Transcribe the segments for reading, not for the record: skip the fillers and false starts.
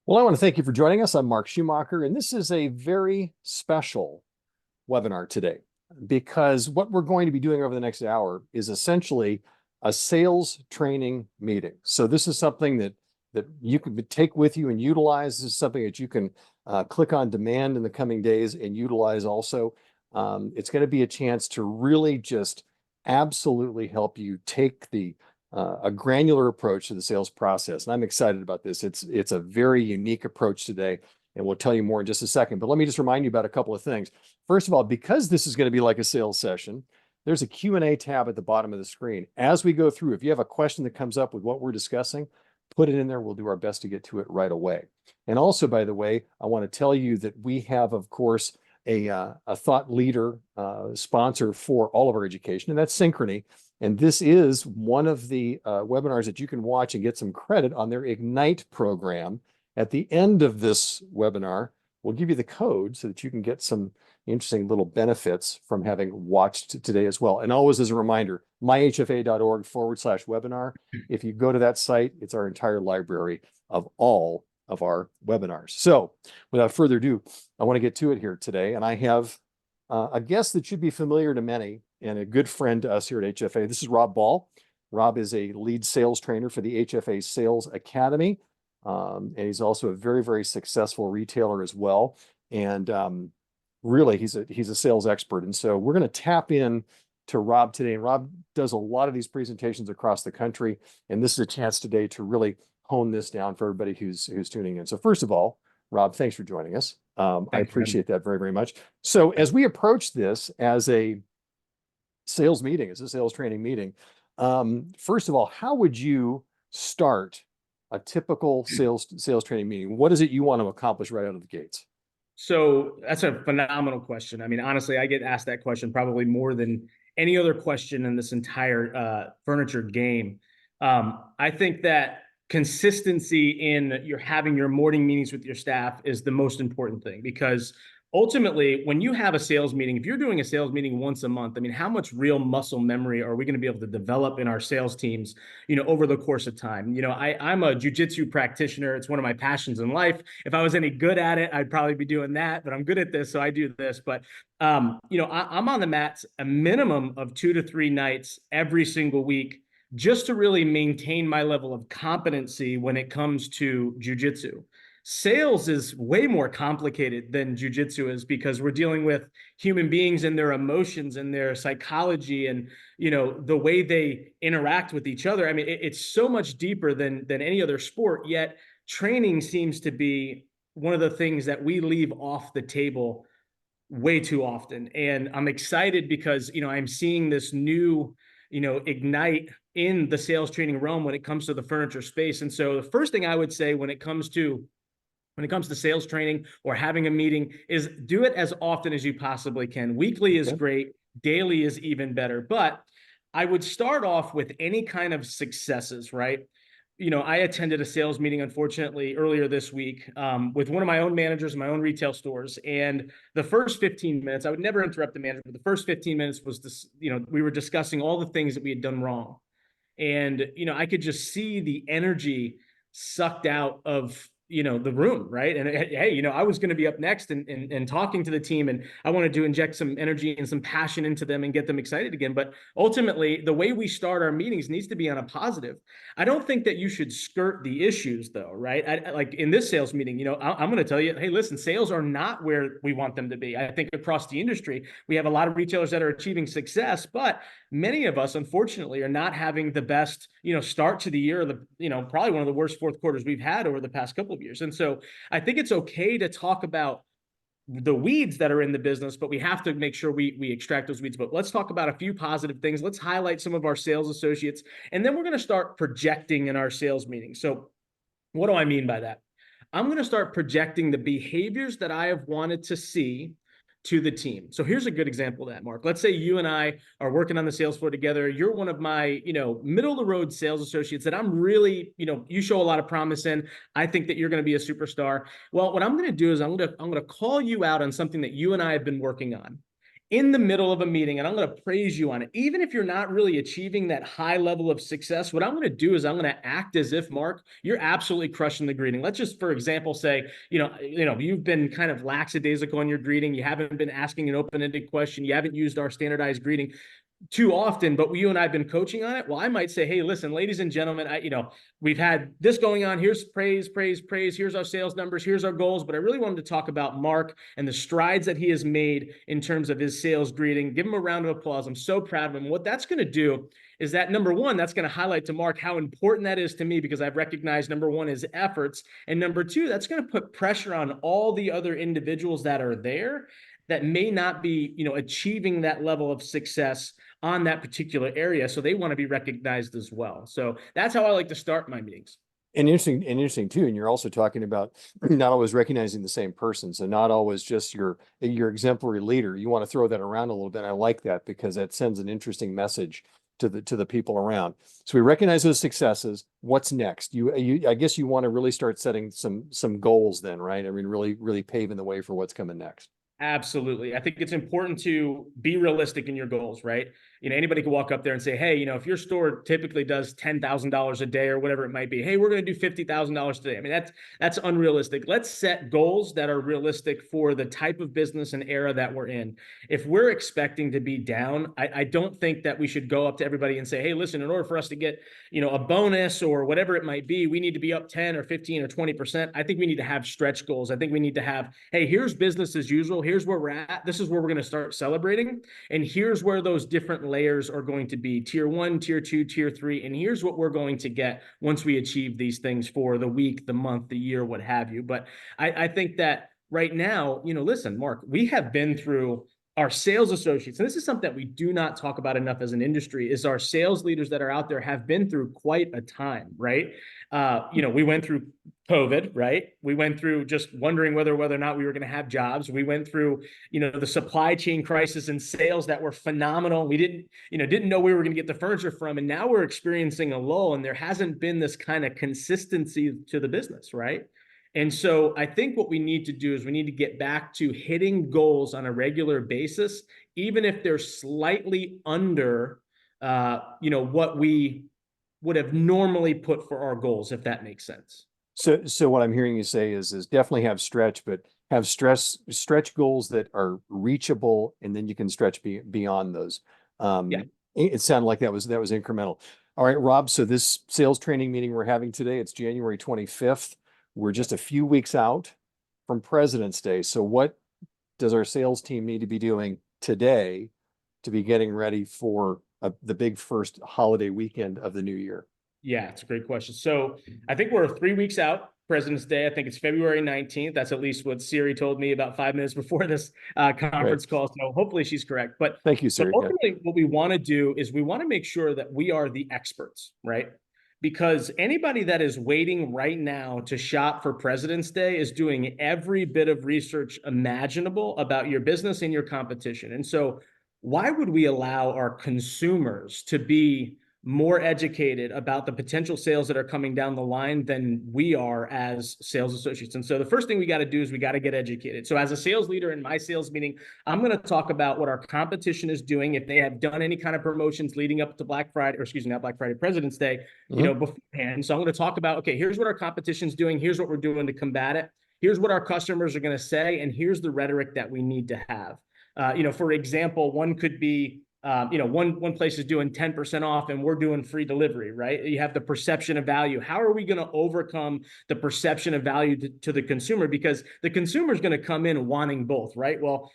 Well, I want to thank you for joining us. I'm Mark Schumacher, and this is a very special webinar today because what we're going to be doing over the next hour is essentially a sales training meeting. So this is something that you can take with you and utilize. This is something that you can click on demand in the coming days and utilize also. It's going to be a chance to really just absolutely help you take a granular approach to the sales process. And I'm excited about this. It's a very unique approach today, and we'll tell you more in just a second. But let me just remind you about a couple of things. First of all, because this is going to be like a sales session, there's a Q&A tab at the bottom of the screen. As we go through, if you have a question that comes up with what we're discussing, put it in there. We'll do our best to get to it right away. And also, by the way, I want to tell you that we have, of course, a thought leader sponsor for all of our education, and that's Synchrony. And this is one of the webinars that you can watch and get some credit on their Ignite program. At the end of this webinar, we'll give you the code so that you can get some interesting little benefits from having watched today as well. And always as a reminder, myhfa.org/webinar. If you go to that site, it's our entire library of all of our webinars. So without further ado, I want to get to it here today. And I have a guest that should be familiar to many and a good friend to us here at HFA. This is Rob Ball. Rob is a lead sales trainer for the HFA Sales Academy. And he's also a very, very successful retailer as well. And really, he's a sales expert. And so we're going to tap in to Rob today. And Rob does a lot of these presentations across the country. And this is a chance today to really hone this down for everybody who's tuning in. So first of all, Rob, thanks for joining us. I appreciate that very, very much. So as we approach this as a sales meeting, as a sales training meeting, first of all, how would you start a typical sales training meeting? What is it you want to accomplish right out of the gates? So that's a phenomenal question. I mean, honestly, I get asked that question probably more than any other question in this entire furniture game. I think that consistency in having your morning meetings with your staff is the most important thing, because ultimately, when you have a sales meeting, if you're doing a sales meeting once a month, I mean, how much real muscle memory are we going to be able to develop in our sales teams, over the course of time? I'm a jujitsu practitioner. It's one of my passions in life. If I was any good at it, I'd probably be doing that, but I'm good at this, so I do this. But, I'm on the mats a minimum of 2 to 3 nights every single week, just to really maintain my level of competency when it comes to jujitsu. Sales is way more complicated than jujitsu is, because we're dealing with human beings and their emotions and their psychology and, the way they interact with each other. I mean, it's so much deeper than any other sport, yet training seems to be one of the things that we leave off the table way too often. And I'm excited because, I'm seeing this new, ignite in the sales training realm when it comes to the furniture space. And so the first thing I would say when it comes to sales training or having a meeting is do it as often as you possibly can. Weekly is great. Daily is even better. But I would start off with any kind of successes, right? I attended a sales meeting, unfortunately, earlier this week with one of my own managers in my own retail stores. And the first 15 minutes, I would never interrupt the manager, but the first 15 minutes was this, we were discussing all the things that we had done wrong. And, I could just see the energy sucked out of the room, right? And hey, I was going to be up next and talking to the team, and I wanted to inject some energy and some passion into them and get them excited again. But ultimately, the way we start our meetings needs to be on a positive. I don't think that you should skirt the issues, though, right? Like in this sales meeting, I'm going to tell you, hey, listen, sales are not where we want them to be. I think across the industry, we have a lot of retailers that are achieving success, but many of us, unfortunately, are not having the best, start to the year, probably one of the worst fourth quarters we've had over the past couple of years. And so I think it's okay to talk about the weeds that are in the business, but we have to make sure we extract those weeds. But let's talk about a few positive things. Let's highlight some of our sales associates, and then we're going to start projecting in our sales meetings. So what do I mean by that? I'm going to start projecting the behaviors that I have wanted to see to the team. So here's a good example of that, Mark. Let's say you and I are working on the sales floor together. You're one of my, middle of the road sales associates that I'm really, you show a lot of promise in. I think that you're going to be a superstar. Well, what I'm going to do is I'm going to call you out on something that you and I have been working on. in the middle of a meeting, and I'm going to praise you on it. Even if you're not really achieving that high level of success, what I'm going to do is I'm going to act as if, Mark, you're absolutely crushing the greeting. Let's just, for example, say, you've been kind of lackadaisical in your greeting. You haven't been asking an open-ended question. You haven't used our standardized greeting too often, but you and I have been coaching on it. Well, I might say, hey, listen, ladies and gentlemen, we've had this going on. Here's praise, praise, praise. Here's our sales numbers. Here's our goals. But I really wanted to talk about Mark and the strides that he has made in terms of his sales greeting. Give him a round of applause. I'm so proud of him. What that's going to do is that, number one, that's going to highlight to Mark how important that is to me, because I've recognized, number one, his efforts. And number two, that's going to put pressure on all the other individuals that are there that may not be, achieving that level of success on that particular area. So they want to be recognized as well. So that's how I like to start my meetings. And interesting too. And you're also talking about not always recognizing the same person. So not always just your exemplary leader. You want to throw that around a little bit. I like that because that sends an interesting message to the people around. So we recognize those successes. What's next? I guess you want to really start setting some goals then, right? I mean, really paving the way for what's coming next. Absolutely. I think it's important to be realistic in your goals, right? Anybody can walk up there and say, hey, if your store typically does $10,000 a day or whatever it might be, hey, we're going to do $50,000 today. I mean, that's unrealistic. Let's set goals that are realistic for the type of business and era that we're in. If we're expecting to be down, I don't think that we should go up to everybody and say, hey, listen, in order for us to get, a bonus or whatever it might be, we need to be up 10 or 15 or 20%. I think we need to have stretch goals. I think we need to have, hey, here's business as usual. Here's where we're at. This is where we're going to start celebrating. And here's where those different layers are going to be: tier 1, tier 2, tier 3. And here's what we're going to get once we achieve these things for the week, the month, the year, what have you. But I think that right now, listen, Mark, we have been through our sales associates, and this is something that we do not talk about enough as an industry, is our sales leaders that are out there have been through quite a time, right? We went through COVID, right? We went through just wondering whether or not we were going to have jobs. We went through, the supply chain crisis and sales that were phenomenal. We didn't know where we were going to get the furniture from. And now we're experiencing a lull, and there hasn't been this kind of consistency to the business, right? And so I think what we need to do is we need to get back to hitting goals on a regular basis, even if they're slightly under, what we would have normally put for our goals, if that makes sense. So what I'm hearing you say is definitely have stretch, but have stretch goals that are reachable, and then you can stretch beyond those. Yeah. It sounded like that was incremental. All right, Rob. So this sales training meeting we're having today, it's January 25th. We're just a few weeks out from President's Day. So what does our sales team need to be doing today to be getting ready for the big first holiday weekend of the new year? Yeah, it's a great question. So I think we're 3 weeks out, President's Day. I think it's February 19th. That's at least what Siri told me about 5 minutes before this conference call. So hopefully she's correct. But thank you, Siri. Ultimately, what we want to do is we want to make sure that we are the experts, right? Because anybody that is waiting right now to shop for President's Day is doing every bit of research imaginable about your business and your competition. And so why would we allow our consumers to be more educated about the potential sales that are coming down the line than we are as sales associates? And so the first thing we got to do is we got to get educated. So as a sales leader in my sales meeting, I'm going to talk about what our competition is doing, if they have done any kind of promotions leading up to Black Friday, or excuse me, not Black Friday, President's Day, beforehand. So I'm going to talk about, okay, here's what our competition's doing. Here's what we're doing to combat it. Here's what our customers are going to say. And here's the rhetoric that we need to have. For example, one could be, one place is doing 10% off and we're doing free delivery, right? You have the perception of value. How are we going to overcome the perception of value to the consumer? Because the consumer is going to come in wanting both, right? Well,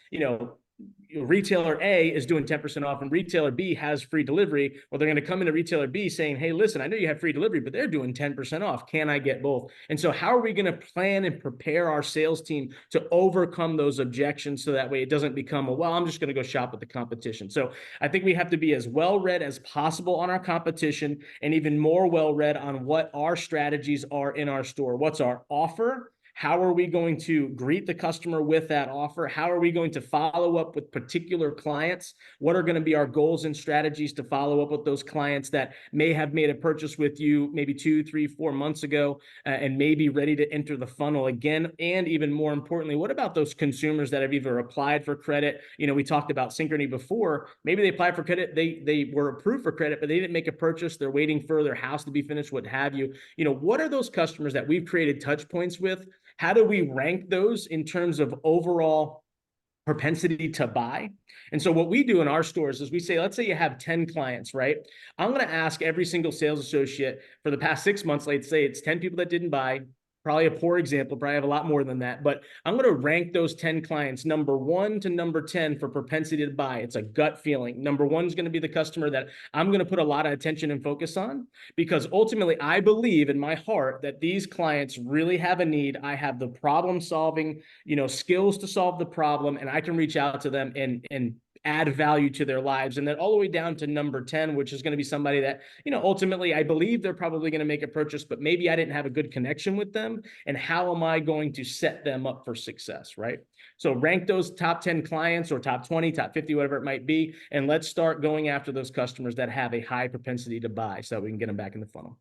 retailer A is doing 10% off and retailer B has free delivery. Well, they're going to come into retailer B saying, hey, listen, I know you have free delivery, but they're doing 10% off. Can I get both? And so how are we going to plan and prepare our sales team to overcome those objections so that way it doesn't become I'm just going to go shop with the competition. So I think we have to be as well read as possible on our competition, and even more well read on what our strategies are in our store. What's our offer? How are we going to greet the customer with that offer? How are we going to follow up with particular clients? What are going to be our goals and strategies to follow up with those clients that may have made a purchase with you maybe 2, 3, 4 months ago and may be ready to enter the funnel again? And even more importantly, what about those consumers that have either applied for credit? We talked about Synchrony before. Maybe they applied for credit, they were approved for credit, but they didn't make a purchase. They're waiting for their house to be finished, what have you. What are those customers that we've created touch points with? How do we rank those in terms of overall propensity to buy? And so what we do in our stores is we say, let's say you have 10 clients, right? I'm going to ask every single sales associate for the past 6 months, let's say it's 10 people that didn't buy. Probably a poor example, probably have a lot more than that, but I'm going to rank those 10 clients number 1 to number 10 for propensity to buy. It's a gut feeling. Number 1 is going to be the customer that I'm going to put a lot of attention and focus on, because ultimately I believe in my heart that these clients really have a need. I have the problem solving, skills to solve the problem, and I can reach out to them and add value to their lives. And then all the way down to number 10, which is going to be somebody that, ultimately I believe they're probably going to make a purchase, but maybe I didn't have a good connection with them. And how am I going to set them up for success, right? So rank those top 10 clients or top 20, top 50, whatever it might be. And let's start going after those customers that have a high propensity to buy so we can get them back in the funnel.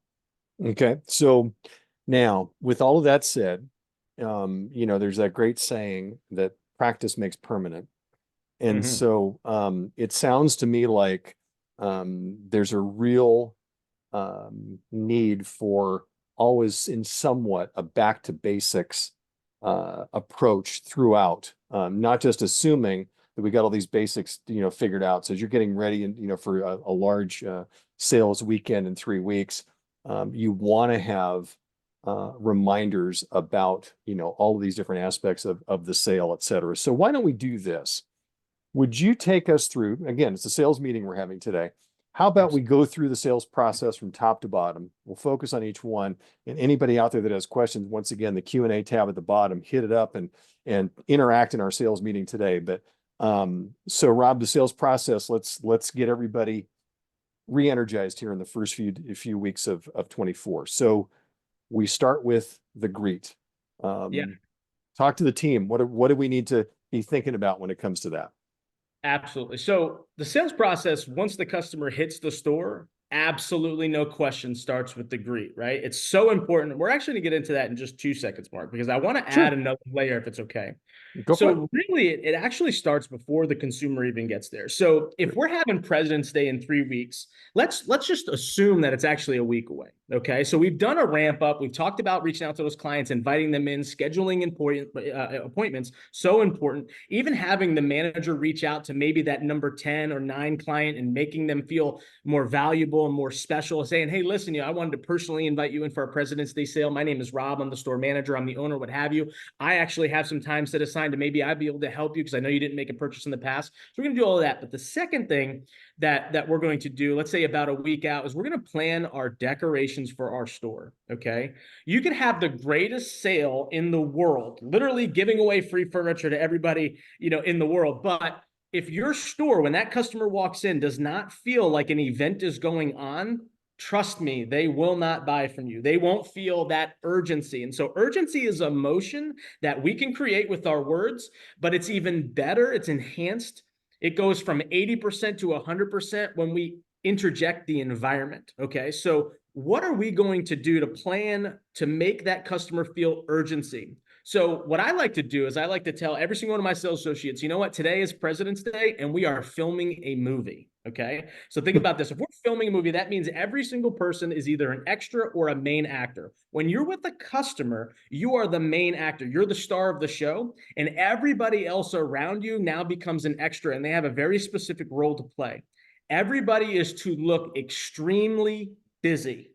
Okay. So now with all of that said, there's that great saying that practice makes permanent. And so it sounds to me like there's a real need for always in somewhat a back to basics approach throughout, not just assuming that we got all these basics, figured out. So as you're getting ready and, for a large sales weekend in 3 weeks, you want to have reminders about, all of these different aspects of the sale, et cetera. So why don't we do this? Would you take us through, again, it's a sales meeting we're having today. How about we go through the sales process from top to bottom? We'll focus on each one, and anybody out there that has questions, once again, the Q&A tab at the bottom, hit it up and interact in our sales meeting today. But so Rob, the sales process, let's get everybody re-energized here in the first few weeks of 24. So we start with the greet. Talk to the team. What do we need to be thinking about when it comes to that? Absolutely. So the sales process, once the customer hits the store, absolutely no question starts with the greet, right? It's so important. We're actually going to get into that in just 2 seconds, Mark, because I want to add another layer if it's okay. So really, it actually starts before the consumer even gets there. So if we're having President's Day in 3 weeks, let's just assume that it's actually a week away. Okay. So we've done a ramp up. We've talked about reaching out to those clients, inviting them in, scheduling appointments. So important. Even having the manager reach out to maybe that number 10 or 9 client and making them feel more valuable and more special, saying, hey, listen, I wanted to personally invite you in for our President's Day sale. My name is Rob. I'm the store manager. I'm the owner, what have you. I actually have some time set aside to maybe I'd be able to help you because I know you didn't make a purchase in the past. So we're going to do all of that. But the second thing that we're going to do, let's say about a week out, is we're going to plan our decorations for our store. Okay. You could have the greatest sale in the world, literally giving away free furniture to everybody, in the world. But if your store, when that customer walks in, does not feel like an event is going on, trust me, they will not buy from you. They won't feel that urgency. And so urgency is emotion that we can create with our words, but it's even better. It's enhanced. It goes from 80% to 100% when we interject the environment. Okay. So what are we going to do to plan to make that customer feel urgency? So what I like to do is I like to tell every single one of my sales associates, you know what, today is President's Day and we are filming a movie. Okay. So think about this. If we're filming a movie, that means every single person is either an extra or a main actor. When you're with a customer, you are the main actor. You're the star of the show, and everybody else around you now becomes an extra, and they have a very specific role to play. Everybody is to look extremely busy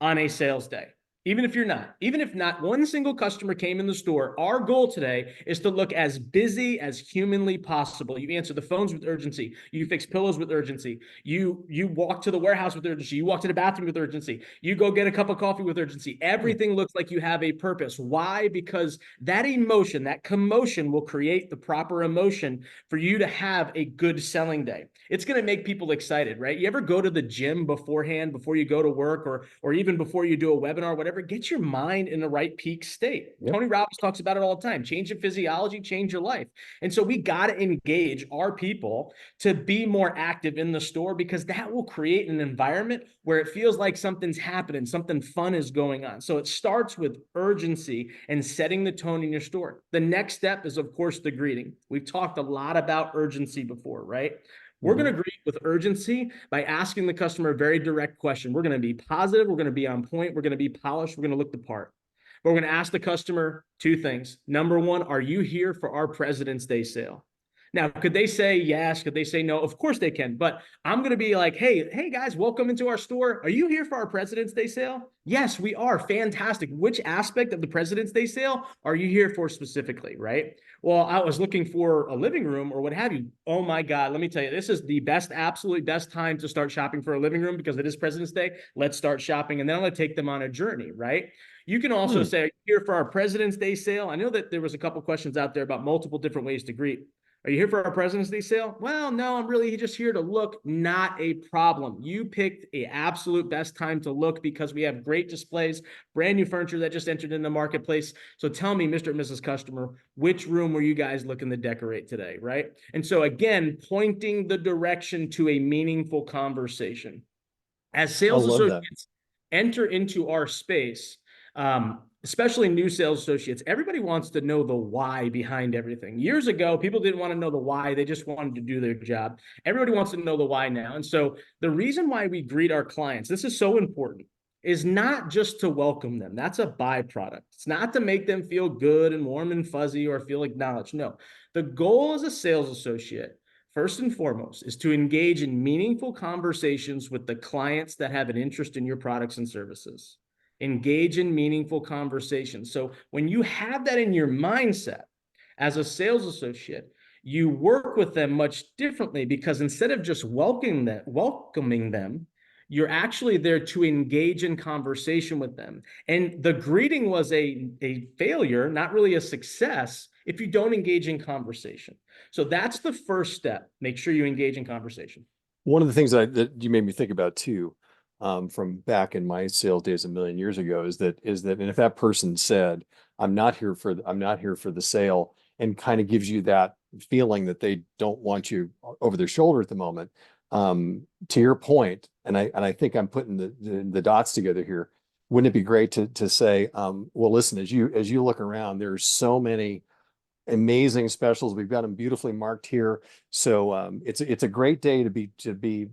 on a sales day. Even if not one single customer came in the store, our goal today is to look as busy as humanly possible. You answer the phones with urgency. You fix pillows with urgency. You walk to the warehouse with urgency. You walk to the bathroom with urgency. You go get a cup of coffee with urgency. Everything looks like you have a purpose. Why? Because that emotion, that commotion will create the proper emotion for you to have a good selling day. It's going to make people excited, right? You ever go to the gym beforehand, before you go to work, or even before you do a webinar, whatever whatever, get your mind in the right peak state. Yep. Tony Robbins talks about it all the time. Change your physiology, change your life. And so we got to engage our people to be more active in the store, because that will create an environment where it feels like something's happening, something fun is going on. So it starts with urgency and setting the tone in your store. The next step is, of course, the greeting. We've talked a lot about urgency before, right? We're going to greet with urgency by asking the customer a very direct question. We're going to be positive. We're going to be on point. We're going to be polished. We're going to look the part. But we're going to ask the customer two things. Number one, are you here for our President's Day sale? Now, could they say yes? Could they say no? Of course they can. But I'm going to be like, hey guys, welcome into our store. Are you here for our President's Day sale? Yes, we are. Fantastic. Which aspect of the President's Day sale are you here for specifically, right? Well, I was looking for a living room or what have you. Oh my God, let me tell you, this is the best, absolutely best time to start shopping for a living room because it is President's Day. Let's start shopping. And then I'm going to take them on a journey, right? You can also say, are you here for our President's Day sale? I know that there was a couple questions out there about multiple different ways to greet. Are you here for our President's Day sale? Well, no, I'm really just here to look. Not a problem. You picked the absolute best time to look because we have great displays, brand new furniture that just entered in the marketplace. So tell me, Mr. and Mrs. Customer, which room were you guys looking to decorate today, right? And so again, pointing the direction to a meaningful conversation. As sales associates enter into our space, especially new sales associates, everybody wants to know the why behind everything. Years ago, people didn't want to know the why. They just wanted to do their job. Everybody wants to know the why now. And so the reason why we greet our clients, this is so important, is not just to welcome them. That's a byproduct. It's not to make them feel good and warm and fuzzy or feel acknowledged. No, the goal as a sales associate, first and foremost, is to engage in meaningful conversations with the clients that have an interest in your products and services. Engage in meaningful conversations. So when you have that in your mindset as a sales associate, you work with them much differently because instead of just welcoming them, you're actually there to engage in conversation with them. And the greeting was a failure, not really a success, if you don't engage in conversation. So that's the first step. Make sure you engage in conversation. One of the things that you made me think about too, from back in my sales days a million years ago is that, and if that person said, I'm not here for the sale, and kind of gives you that feeling that they don't want you over their shoulder at the moment, to your point, and I think I'm putting the dots together here. Wouldn't it be great to say, well, listen, as you look around, there's so many amazing specials. We've got them beautifully marked here. So it's a great day to be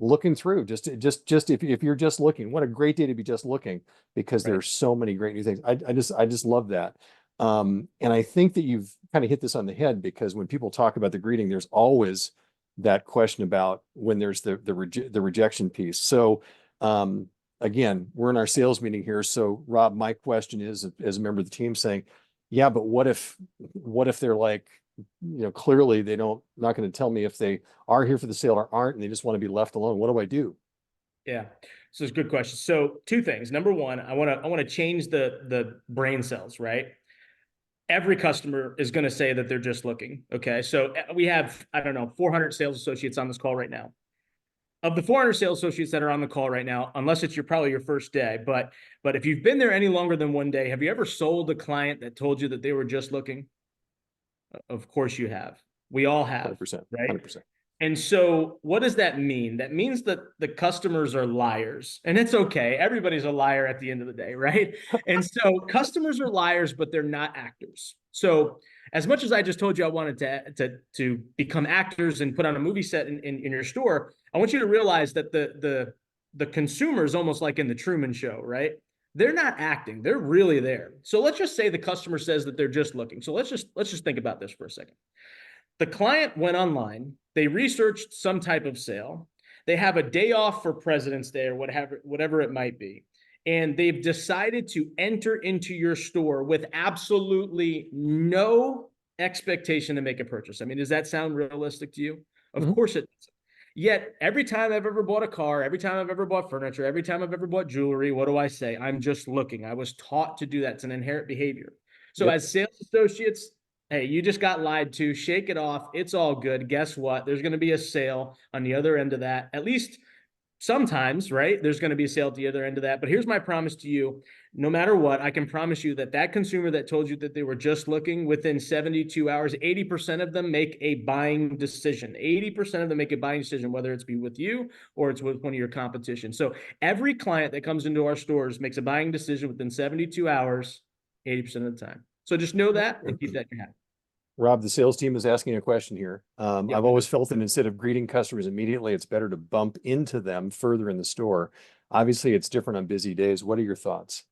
looking through. Just if you're just looking, what a great day to be just looking, because there's so many great new things. I just love that. And I think that you've kind of hit this on the head, because when people talk about the greeting, there's always that question about when there's the rejection piece. So again, we're in our sales meeting here. So Rob, my question is, as a member of the team, saying, yeah, but what if they're like, clearly not going to tell me if they are here for the sale or aren't, and they just want to be left alone. What do I do? Yeah. So it's a good question. So two things. Number one, I want to change the brain cells, right? Every customer is going to say that they're just looking. Okay. So we have, 400 sales associates on this call right now. Of the 400 sales associates that are on the call right now, unless it's probably your first day, but if you've been there any longer than one day, have you ever sold a client that told you that they were just looking? Of course you have. We all have, 100%, right? 100%. And so what does that mean? That means that the customers are liars, and it's okay. Everybody's a liar at the end of the day, right? And so customers are liars, but they're not actors. So as much as I just told you I wanted to become actors and put on a movie set in your store, I want you to realize that the consumer is almost like in the Truman Show, right? They're not acting. They're really there. So let's just say the customer says that they're just looking. So let's just think about this for a second. The client went online, they researched some type of sale, they have a day off for President's Day or whatever it might be, and they've decided to enter into your store with absolutely no expectation to make a purchase. I mean, does that sound realistic to you? Of course it does. Yet every time I've ever bought a car, every time I've ever bought furniture, every time I've ever bought jewelry, what do I say? I'm just looking. I was taught to do that. It's an inherent behavior. So as sales associates, hey, you just got lied to. Shake it off. It's all good. Guess what? There's going to be a sale on the other end of that. At least sometimes, right, there's going to be a sale at the other end of that. But here's my promise to you. No matter what, I can promise you that that consumer that told you that they were just looking, within 72 hours, 80% of them make a buying decision. 80% of them make a buying decision, whether it's be with you or it's with one of your competition. So every client that comes into our stores makes a buying decision within 72 hours, 80% of the time. So just know that and keep that in your head. Rob, the sales team is asking a question here. Yep. I've always felt that instead of greeting customers immediately, it's better to bump into them further in the store. Obviously, it's different on busy days. What are your thoughts?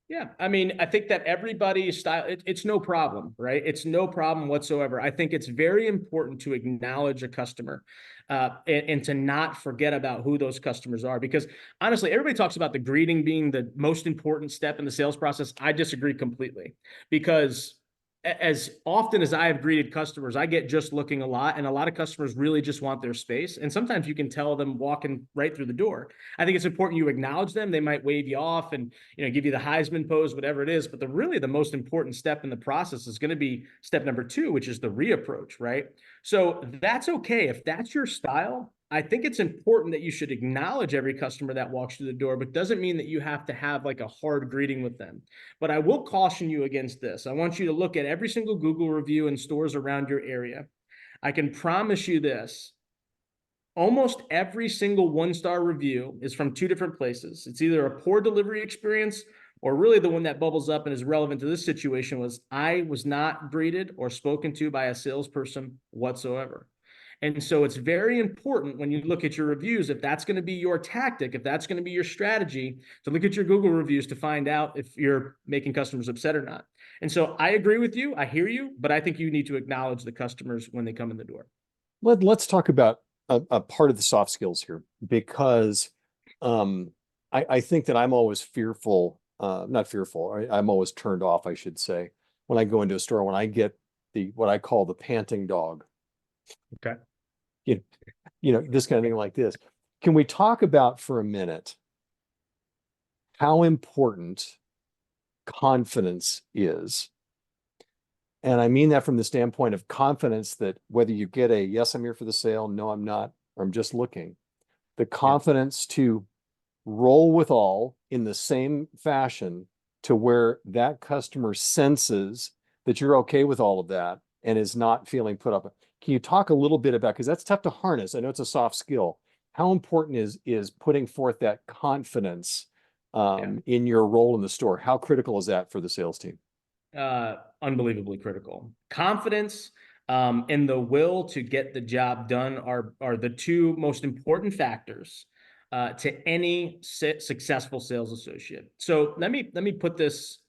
Yeah, I mean, I think that everybody's style, it's no problem, right? It's no problem whatsoever. I think it's very important to acknowledge a customer and to not forget about who those customers are. Because honestly, everybody talks about the greeting being the most important step in the sales process. I disagree completely, because as often as I have greeted customers, I get just looking a lot, and a lot of customers really just want their space. And sometimes you can tell them walking right through the door. I think it's important you acknowledge them. They might wave you off and, you know, give you the Heisman pose, whatever it is. But the most important step in the process is going to be step number 2, which is the reapproach, right? So that's okay if that's your style. I think it's important that you should acknowledge every customer that walks through the door, but doesn't mean that you have to have like a hard greeting with them. But I will caution you against this. I want you to look at every single Google review in stores around your area. I can promise you this. Almost every single one-star review is from 2 different places. It's either a poor delivery experience, or really the one that bubbles up and is relevant to this situation was, I was not greeted or spoken to by a salesperson whatsoever. And so it's very important when you look at your reviews, if that's going to be your tactic, if that's going to be your strategy, to look at your Google reviews to find out if you're making customers upset or not. And so I agree with you. I hear you, but I think you need to acknowledge the customers when they come in the door. Let's talk about a part of the soft skills here, because I think that I'm always fearful, not fearful, I'm always turned off, I should say, when I go into a store, when I get what I call the panting dog. Okay. This kind of thing like this. Can we talk about for a minute how important confidence is? And I mean that from the standpoint of confidence that whether you get a yes, I'm here for the sale, no, I'm not, or I'm just looking, the confidence to roll with all in the same fashion to where that customer senses that you're okay with all of that and is not feeling put up. Can you talk a little bit about, because that's tough to harness. I know it's a soft skill. How important is putting forth that confidence in your role in the store? How critical is that for the sales team? Unbelievably critical. Confidence and the will to get the job done are the 2 most important factors to any successful sales associate. So let me put this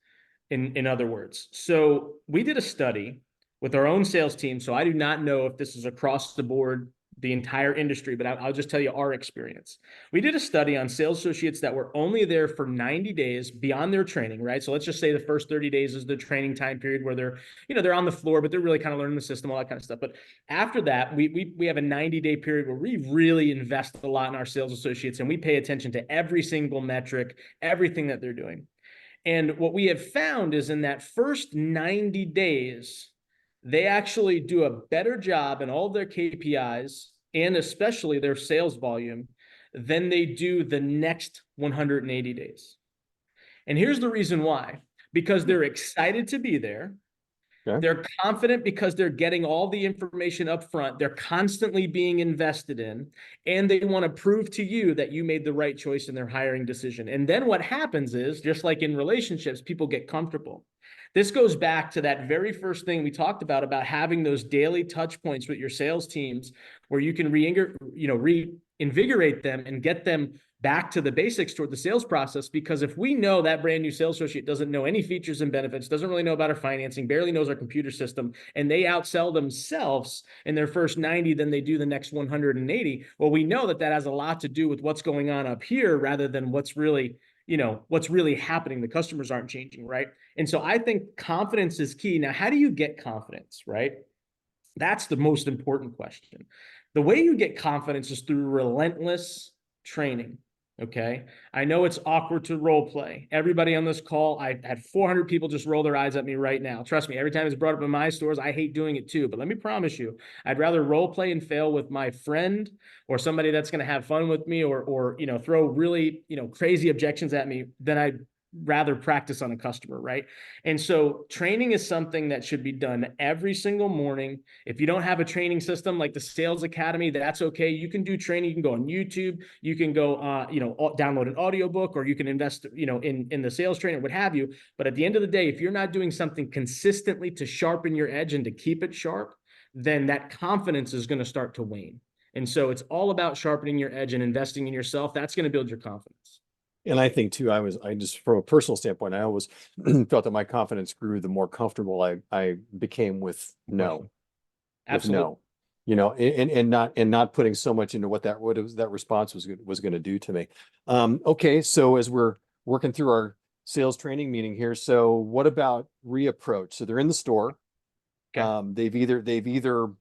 in other words. So we did a study with our own sales team. So I do not know if this is across the board, the entire industry, but I'll just tell you our experience. We did a study on sales associates that were only there for 90 days beyond their training, right? So let's just say the first 30 days is the training time period where they're on the floor, but they're really kind of learning the system, all that kind of stuff. But after that, we have a 90-day period where we really invest a lot in our sales associates, and we pay attention to every single metric, everything that they're doing. And what we have found is in that first 90 days, they actually do a better job in all of their KPIs and especially their sales volume than they do the next 180 days. And here's the reason why: because they're excited to be there. Okay. They're confident because they're getting all the information up front. They're constantly being invested in, and they want to prove to you that you made the right choice in their hiring decision. And then what happens is, just like in relationships, people get comfortable. This goes back to that very first thing we talked about having those daily touch points with your sales teams where you can reinvigorate them and get them back to the basics toward the sales process. Because if we know that brand new sales associate doesn't know any features and benefits, doesn't really know about our financing, barely knows our computer system, and they outsell themselves in their first 90 than they do the next 180, well, we know that has a lot to do with what's going on up here rather than what's really happening. The customers aren't changing, right? And so I think confidence is key. Now, how do you get confidence, right? That's the most important question. The way you get confidence is through relentless training. Okay. I know it's awkward to role play. Everybody on this call, I had 400 people just roll their eyes at me right now. Trust me, every time it's brought up in my stores, I hate doing it too. But let me promise you, I'd rather role play and fail with my friend or somebody that's going to have fun with me or, throw really, crazy objections at me than I'd rather practice on a customer, right? And so training is something that should be done every single morning. If you don't have a training system like the Sales Academy, that's okay. You can do training. You can go on YouTube. You can go, download an audiobook, or you can invest, in the sales training, what have you. But at the end of the day, if you're not doing something consistently to sharpen your edge and to keep it sharp, then that confidence is going to start to wane. And so it's all about sharpening your edge and investing in yourself. That's going to build your confidence. And I think too, I just, from a personal standpoint, I always felt that my confidence grew the more comfortable I became with no, Absolutely. and not putting so much into what that response was going to do to me. Okay, so as we're working through our sales training meeting here, so what about reapproach? So they're in the store. Okay. They've either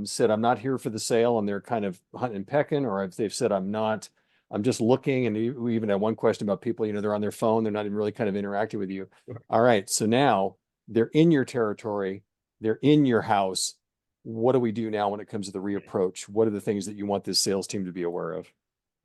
said I'm not here for the sale, and they're kind of hunting and pecking, or they've said I'm just looking. And we even had one question about people, they're on their phone, they're not even really kind of interacting with you. All right, so now they're in your territory, they're in your house. What do we do now when it comes to the reapproach? What are the things that you want this sales team to be aware of?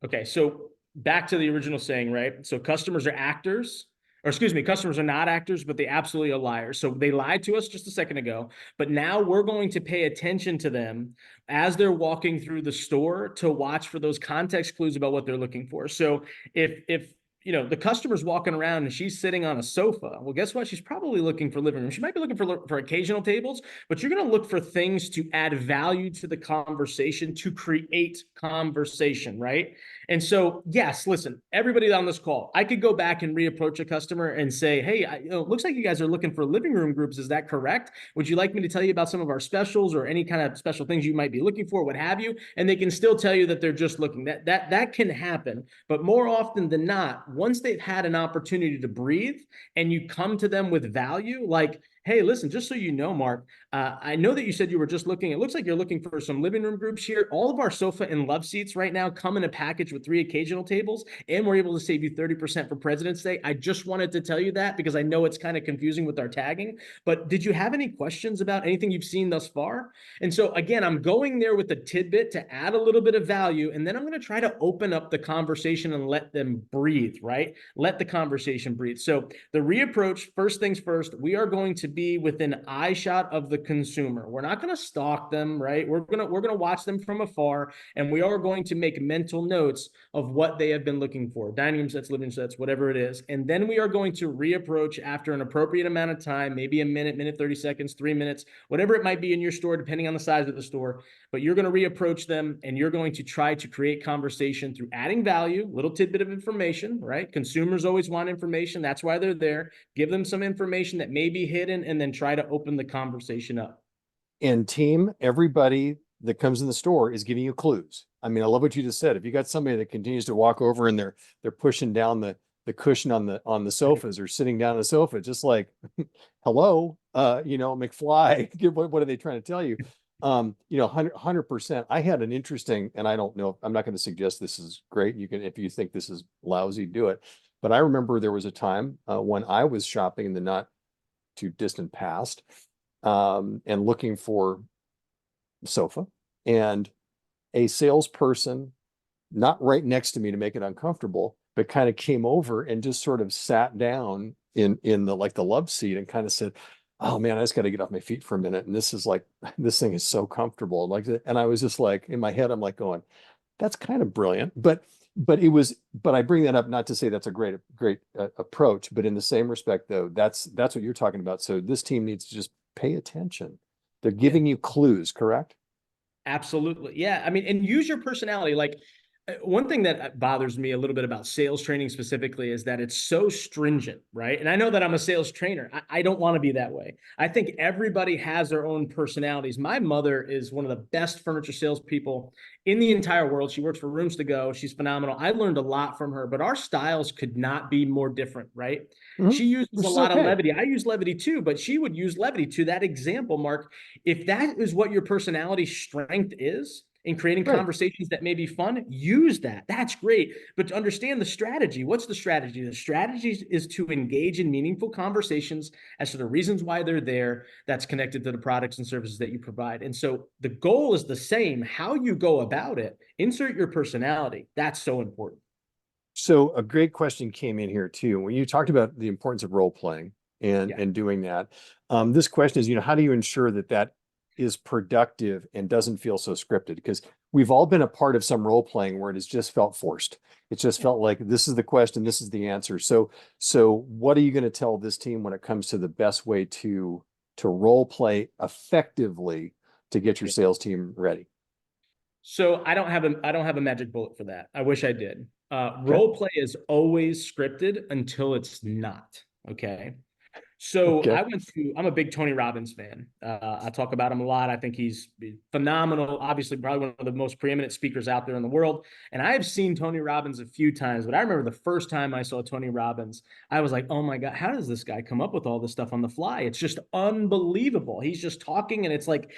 Okay, so back to the original saying, right? So customers are actors, or excuse me, customers are not actors, but they absolutely are liars. So they lied to us just a second ago, but now we're going to pay attention to them as they're walking through the store to watch for those context clues about what they're looking for. So if the customer's walking around and she's sitting on a sofa, well, guess what? She's probably looking for living room. She might be looking for occasional tables, but you're going to look for things to add value to the conversation, to create conversation, right? And so, yes, listen, everybody on this call, I could go back and reapproach a customer and say, hey, it looks like you guys are looking for living room groups. Is that correct? Would you like me to tell you about some of our specials or any kind of special things you might be looking for, what have you? And they can still tell you that they're just looking. That can happen. But more often than not, once they've had an opportunity to breathe and you come to them with value, like, hey, listen, just so you know, Mark, I know that you said you were just looking. It looks like you're looking for some living room groups here. All of our sofa and love seats right now come in a package with 3 occasional tables, and we're able to save you 30% for President's Day. I just wanted to tell you that because I know it's kind of confusing with our tagging. But did you have any questions about anything you've seen thus far? And so, again, I'm going there with a tidbit to add a little bit of value, and then I'm going to try to open up the conversation and let them breathe, right? Let the conversation breathe. So the reapproach, first things first, we are going to be within eye shot of the consumer. We're not going to stalk them, right? We're going to watch them from afar, and we are going to make mental notes of what they have been looking for, dining room sets, living room sets, whatever it is. And then we are going to reapproach after an appropriate amount of time, maybe a minute 30 seconds, 3 minutes, whatever it might be in your store, depending on the size of the store. But you're going to reapproach them, and you're going to try to create conversation through adding value, little tidbit of information, right? Consumers always want information. That's why they're there. Give them some information that may be hidden, and then try to open the conversation up. And team, everybody that comes in the store is giving you clues. I mean, I love what you just said. If you got somebody that continues to walk over and they're pushing down the cushion on the sofas, or sitting down on the sofa, just like, hello, McFly, what are they trying to tell you? 100%. I had an interesting, and I don't know, I'm not going to suggest this is great. You can, if you think this is lousy, do it. But I remember there was a time when I was shopping in the not too distant past, and looking for sofa, and a salesperson, not right next to me to make it uncomfortable, but kind of came over and just sort of sat down in the love seat and kind of said, oh man, I just got to get off my feet for a minute. And this is like, this thing is so comfortable. Like, and I was just like, in my head, I'm like going, that's kind of brilliant. But I bring that up not to say that's a great approach, but in the same respect though, that's what you're talking about. So this team needs to just pay attention. They're Yeah. giving you clues, correct? Absolutely. Yeah. I mean, and use your personality. Like, one thing that bothers me a little bit about sales training specifically is that it's so stringent, right? And I know that I'm a sales trainer. I don't want to be that way. I think everybody has their own personalities. My mother is one of the best furniture salespeople in the entire world. She works for Rooms to Go. She's phenomenal. I learned a lot from her, but our styles could not be more different, right? Mhm. She uses Which a is lot of okay. levity. I use levity too, but she would use levity. To that example, Mark, if that is what your personality strength is, in creating Right. conversations that may be fun, use that. That's great. But to understand the strategy, what's the strategy? The strategy is to engage in meaningful conversations as to the reasons why they're there, that's connected to the products and services that you provide. And so the goal is the same. How you go about it, insert your personality. That's so important. So a great question came in here too. When you talked about the importance of role playing Yeah. and doing that, this question is, how do you ensure that that is productive and doesn't feel so scripted? Because we've all been a part of some role playing where it has just felt forced. It just felt like this is the question, this is the answer. So what are you going to tell this team when it comes to the best way to role play effectively to get your Yeah. sales team ready? So I don't have a magic bullet for that. I wish I did. Okay. Role play is always scripted until it's not. Okay. So Okay. I'm a big Tony Robbins fan. I talk about him a lot. I think he's phenomenal, obviously, probably one of the most preeminent speakers out there in the world. And I have seen Tony Robbins a few times, but I remember the first time I saw Tony Robbins, I was like, oh my God, how does this guy come up with all this stuff on the fly? It's just unbelievable. He's just talking and it's like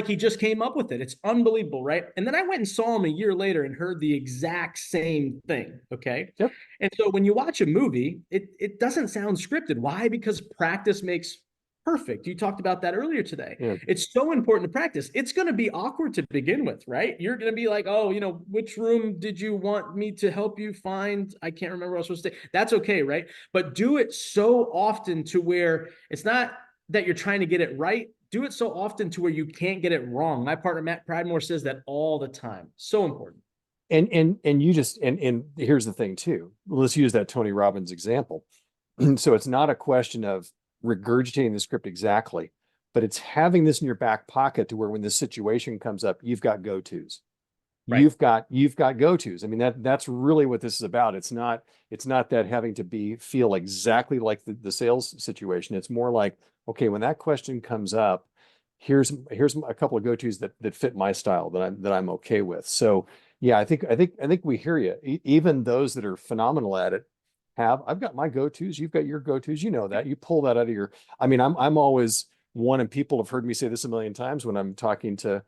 he just came up with it. It's unbelievable, right? And then I went and saw him a year later and heard the exact same thing. Okay. Yep. And so when you watch a movie, it doesn't sound scripted. Why? Because practice makes perfect. You talked about that earlier today. Yeah. It's so important to practice. It's going to be awkward to begin with, right? You're going to be like, oh, which room did you want me to help you find? I can't remember what I was supposed to say. That's okay, right? But do it so often to where it's not that you're trying to get it right. Do it so often to where you can't get it wrong. My partner, Matt Pridemore, says that all the time. So important. And you just and here's the thing too. Let's use that Tony Robbins example. So it's not a question of regurgitating the script exactly, but it's having this in your back pocket to where when this situation comes up, you've got go-tos. Right. You've got go-tos. I mean, that's really what this is about. It's not that having to feel exactly like the sales situation. It's more like, okay, when that question comes up, here's a couple of go-tos that fit my style that I'm okay with. So yeah, I think we hear you. Even those that are phenomenal at it I've got my go-tos, you've got your go-tos, that. You pull that out of I mean, I'm always one, and people have heard me say this a million times when I'm talking to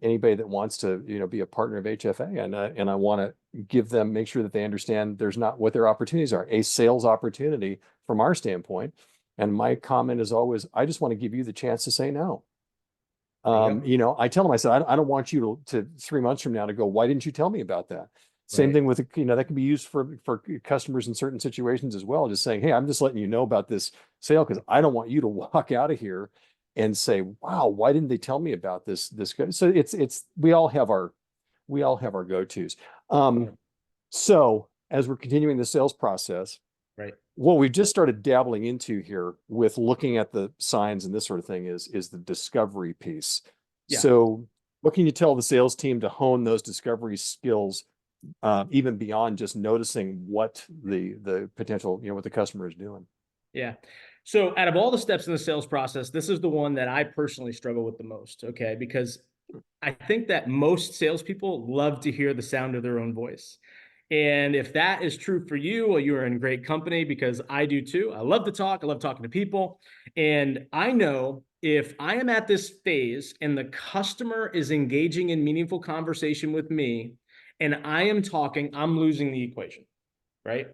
anybody that wants to, be a partner of HFA, and I want to make sure that they understand there's not what their opportunities are, a sales opportunity from our standpoint. And my comment is always, I just want to give you the chance to say no. There you go. I tell them, I said, I don't want you to 3 months from now to go, why didn't you tell me about that? Same Right. thing with, that can be used for customers in certain situations as well. Just saying, hey, I'm just letting you know about this sale because I don't want you to walk out of here and say, wow, why didn't they tell me about this? So we all have our go-tos. Um, so as we're continuing the sales process, Right. what we've just started dabbling into here with looking at the signs and this sort of thing is the discovery piece. Yeah. So what can you tell the sales team to hone those discovery skills, even beyond just noticing what the potential, what the customer is doing? Yeah. So out of all the steps in the sales process, this is the one that I personally struggle with the most. Okay. Because I think that most salespeople love to hear the sound of their own voice. And if that is true for you, well, you are in great company because I do too. I love to talk. I love talking to people. And I know if I am at this phase and the customer is engaging in meaningful conversation with me and I am talking, I'm losing the equation, right?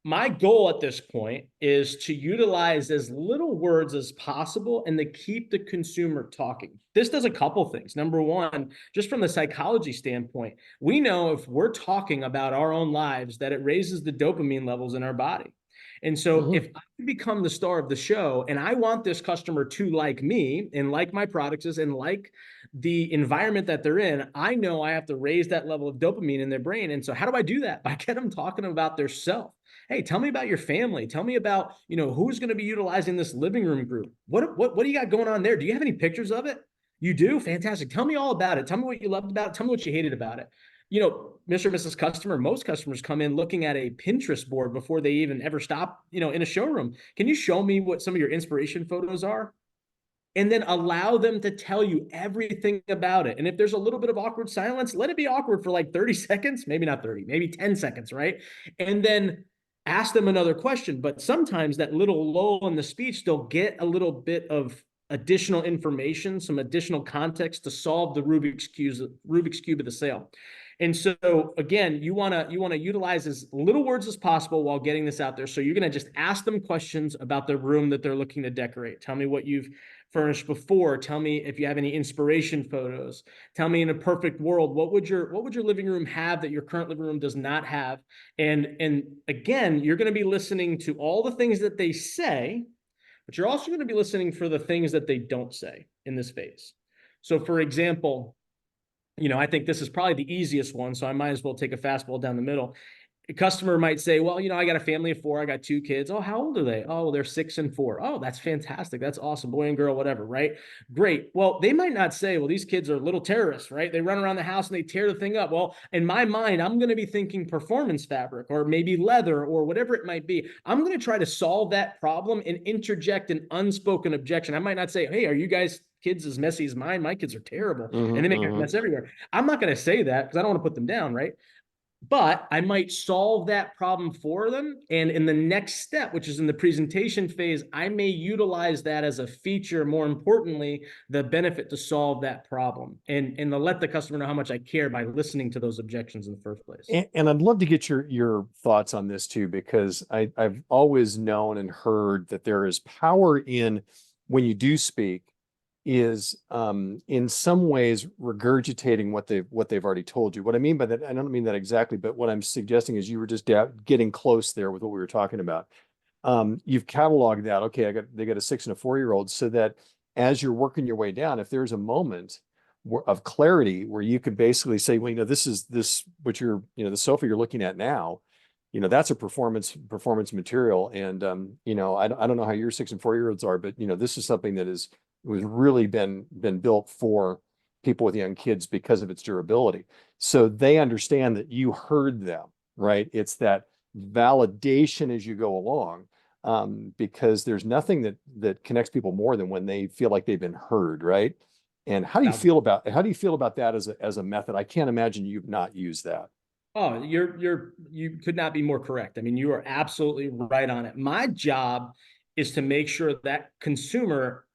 My goal at this point is to utilize as little words as possible and to keep the consumer talking. This does a couple things. Number one, just from the psychology standpoint, we know if we're talking about our own lives that it raises the dopamine levels in our body. And so Mhm. if I become the star of the show and I want this customer to like me and like my products and like the environment that they're in, I know I have to raise that level of dopamine in their brain. And so how do I do that? By getting them talking about their self. Hey, tell me about your family. Tell me about, who's going to be utilizing this living room group. What do you got going on there? Do you have any pictures of it? You do? Fantastic. Tell me all about it. Tell me what you loved about it. Tell me what you hated about it. Mr. and Mrs. Customer, most customers come in looking at a Pinterest board before they even ever stop, in a showroom. Can you show me what some of your inspiration photos are? And then allow them to tell you everything about it. And if there's a little bit of awkward silence, let it be awkward for like 30 seconds, maybe not 30, maybe 10 seconds, right? And then ask them another question. But sometimes that little lull in the speech, they'll get a little bit of additional information, some additional context to solve the Rubik's Cube of the sale. And so again, you want to utilize as little words as possible while getting this out there. So you're going to just ask them questions about the room that they're looking to decorate. Tell me what you've furnished before. Tell me if you have any inspiration photos. Tell me, in a perfect world, what would your living room have that your current living room does not have? And again, you're going to be listening to all the things that they say, but you're also going to be listening for the things that they don't say in this phase. So for example, I think this is probably the easiest one, so I might as well take a fastball down the middle. A customer might say, well, I got a family of 4. I got 2 kids. Oh, how old are they? Oh, they're 6 and 4. Oh, that's fantastic. That's awesome. Boy and girl, whatever, right? Great. Well, they might not say, well, these kids are little terrorists, right? They run around the house and they tear the thing up. Well, in my mind, I'm going to be thinking performance fabric or maybe leather or whatever it might be. I'm going to try to solve that problem and interject an unspoken objection. I might not say, hey, are you guys kids as messy as mine? My kids are terrible and they make a mess everywhere. I'm not going to say that because I don't want to put them down, right? But I might solve that problem for them. And in the next step, which is in the presentation phase, I may utilize that as a feature. More importantly, the benefit to solve that problem and to let the customer know how much I care by listening to those objections in the first place. And I'd love to get your thoughts on this too, because I've always known and heard that there is power in, when you do speak, is in some ways regurgitating what they've already told you. What I mean by that, I don't mean that exactly, but what I'm suggesting is you were just getting close there with what we were talking about. You've cataloged that. Okay, they got a 6 and a 4-year-old, so that as you're working your way down, if there's a moment of clarity where you could basically say, well, this what you're, the sofa you're looking at now, that's a performance material. And I don't know how your 6 and 4-year-olds are, but this is something that was really been built for people with young kids because of its durability. So they understand that you heard them, right? It's that validation as you go along, because there's nothing that connects people more than when they feel like they've been heard, right? And how do you feel about that as a method? I can't imagine you've not used that. Oh, you could not be more correct. I mean, you are absolutely right on it. My job is to make sure that consumer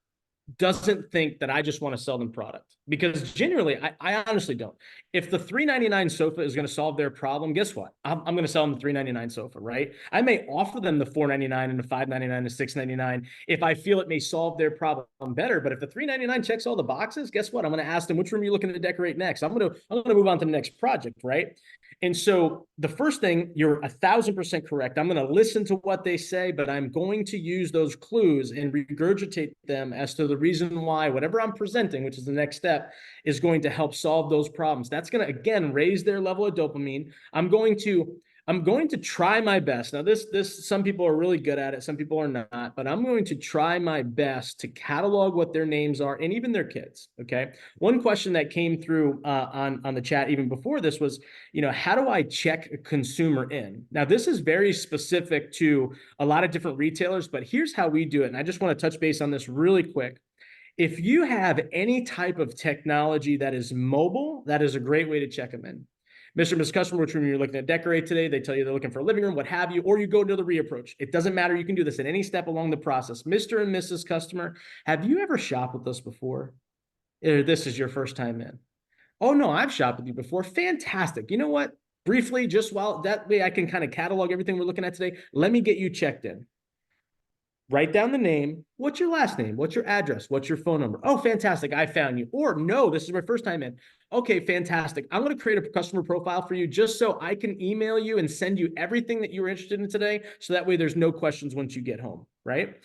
doesn't think that I just want to sell them product, because genuinely, I honestly don't. If the $399 sofa is going to solve their problem, guess what? I'm going to sell them the $399 sofa, right? I may offer them the $499 and the $599 and the $699 if I feel it may solve their problem better. But if the $399 checks all the boxes, guess what? I'm going to ask them, which room are you looking to decorate next? I'm going to move on to the next project, right? And so the first thing, you're 1,000% correct. I'm going to listen to what they say, but I'm going to use those clues and regurgitate them as to the reason why whatever I'm presenting, which is the next step, is going to help solve those problems. That's going to, again, raise their level of dopamine. I'm going to try my best. Now, some people are really good at it. Some people are not, but I'm going to try my best to catalog what their names are and even their kids. Okay. One question that came through on the chat even before this was, how do I check a consumer in? Now, this is very specific to a lot of different retailers, but here's how we do it. And I just want to touch base on this really quick. If you have any type of technology that is mobile, that is a great way to check them in. Mr. and Ms. Customer, which room you're looking at decorate today, they tell you they're looking for a living room, what have you, or you go to the reapproach. It doesn't matter. You can do this at any step along the process. Mr. and Mrs. Customer, have you ever shopped with us before? Or this is your first time in? Oh, no, I've shopped with you before. Fantastic. You know what? Briefly, just while that way I can kind of catalog everything we're looking at today, let me get you checked in. Write down the name. What's your last name? What's your address? What's your phone number? Oh, fantastic. I found you. Or no, this is my first time in. Okay, fantastic. I'm going to create a customer profile for you just so I can email you and send you everything that you were interested in today. So that way there's no questions once you get home, right?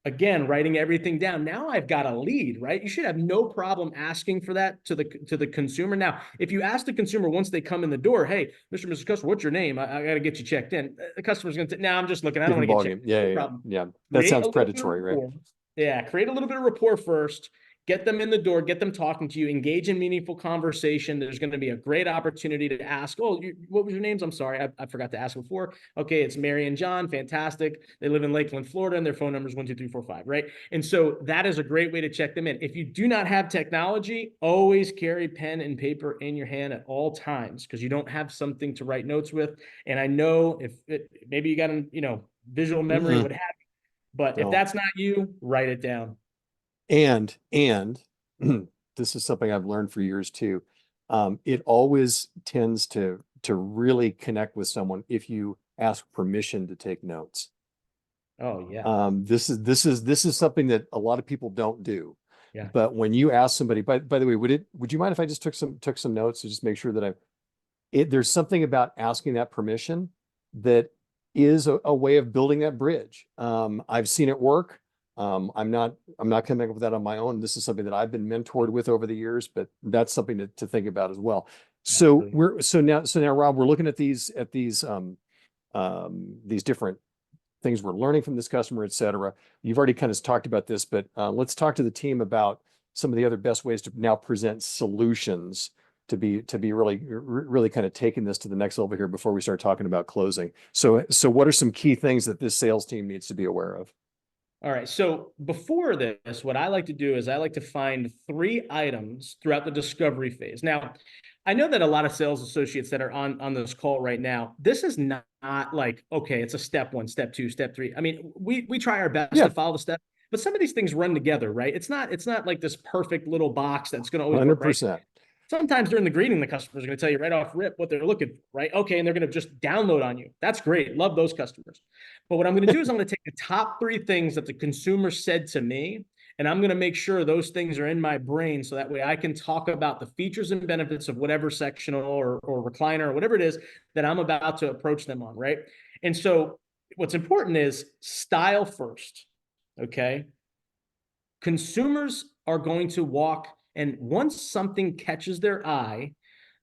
Again, writing everything down. Now I've got a lead, right? You should have no problem asking for that to the consumer. Now, if you ask the consumer once they come in the door, hey, Mr. and Mrs. Customer, what's your name? I got to get you checked in. The customer's going to say, no, I'm just looking. I don't want to get checked in. Yeah, no yeah, problem. yeah. That sounds predatory, right? Yeah, create a little bit of rapport first. Get them in the door, get them talking to you, engage in meaningful conversation. There's going to be a great opportunity to ask, oh, what was your names? I'm sorry, I forgot to ask before. Okay, it's Mary and John. Fantastic. They live in Lakeland, Florida, and their phone number is 12345, right? And so that is a great way to check them in. If you do not have technology, always carry pen and paper in your hand at all times, because you don't have something to write notes with. And I know maybe you got a visual memory, what have you, but if that's not you, write it down. And this is something I've learned for years too. It always tends to really connect with someone if you ask permission to take notes. Oh yeah. This is something that a lot of people don't do. Yeah. But when you ask somebody, by the way, would you mind if I just took some notes to just make sure that there's something about asking that permission that is a way of building that bridge. I've seen it work. I'm not coming up with that on my own. This is something that I've been mentored with over the years, but that's something to think about as well. So Absolutely. so now Rob, we're looking at these different things we're learning from this customer, et cetera. You've already kind of talked about this, but let's talk to the team about some of the other best ways to now present solutions to be really kind of taking this to the next level here before we start talking about closing. So what are some key things that this sales team needs to be aware of? All right. So before this, what I like to do is I like to find 3 items throughout the discovery phase. Now, I know that a lot of sales associates that are on this call right now, this is not like, okay, it's a step 1, step 2, step 3. I mean, we try our best Yeah, to follow the step, but some of these things run together, right? It's not like this perfect little box that's going to always work, right? 100%. Sometimes during the greeting, the customer is going to tell you right off rip what they're looking for, right? Okay, and they're going to just download on you. That's great. Love those customers. But what I'm going to do is I'm going to take the top 3 things that the consumer said to me, and I'm going to make sure those things are in my brain so that way I can talk about the features and benefits of whatever sectional or recliner or whatever it is that I'm about to approach them on, right? And so what's important is style first, okay? Consumers are going to walk, and once something catches their eye,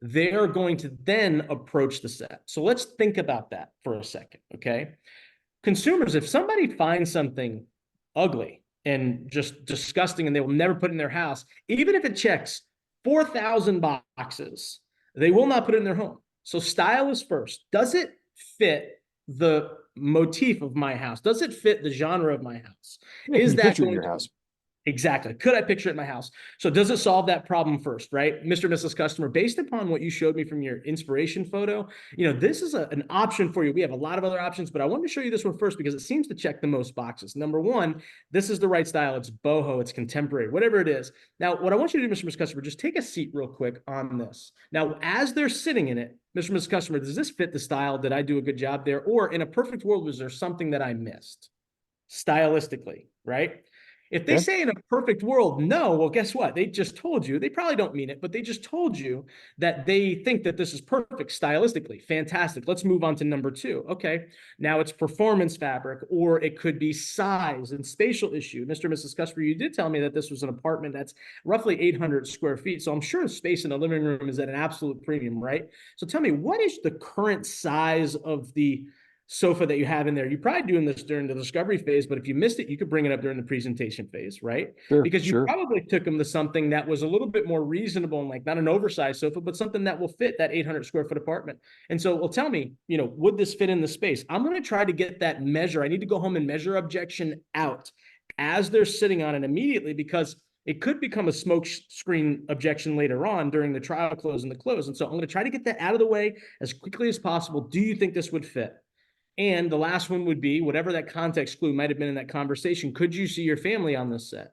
they are going to then approach the set. So let's think about that for a second, okay? Consumers, if somebody finds something ugly and just disgusting and they will never put it in their house, even if it checks 4,000 boxes, they will not put it in their home. So style is first. Does it fit the motif of my house? Does it fit the genre of my house? Yeah, can Is you that picture it in going your to house? Exactly. Could I picture it in my house? So does it solve that problem first, right? Mr. and Mrs. Customer, based upon what you showed me from your inspiration photo, this is an option for you. We have a lot of other options, but I wanted to show you this one first because it seems to check the most boxes. Number one, this is the right style. It's boho, it's contemporary, whatever it is. Now, what I want you to do, Mr. and Mrs. Customer, just take a seat real quick on this. Now, as they're sitting in it, Mr. and Mrs. Customer, does this fit the style? Did I do a good job there? Or in a perfect world, was there something that I missed stylistically, right? If they Okay. say in a perfect world, no, well, guess what? They just told you, they probably don't mean it, but they just told you that they think that this is perfect stylistically. Fantastic. Let's move on to number 2. Okay. Now it's performance fabric, or it could be size and spatial issue. Mr. and Mrs. Customer, you did tell me that this was an apartment that's roughly 800 square feet. So I'm sure space in the living room is at an absolute premium, right? So tell me, what is the current size of the sofa that you have in there? You're probably doing this during the discovery phase, but if you missed it, you could bring it up during the presentation phase, right? Sure, Because you sure. probably took them to something that was a little bit more reasonable and like not an oversized sofa, but something that will fit that 800 square foot apartment. And so, well, tell me, would this fit in the space? I'm going to try to get that measure. I need to go home and measure objection out as they're sitting on it immediately, because it could become a smoke screen objection later on during the trial close and the close. And so I'm going to try to get that out of the way as quickly as possible. Do you think this would fit? And the last one would be whatever that context clue might have been in that conversation. Could you see your family on this set?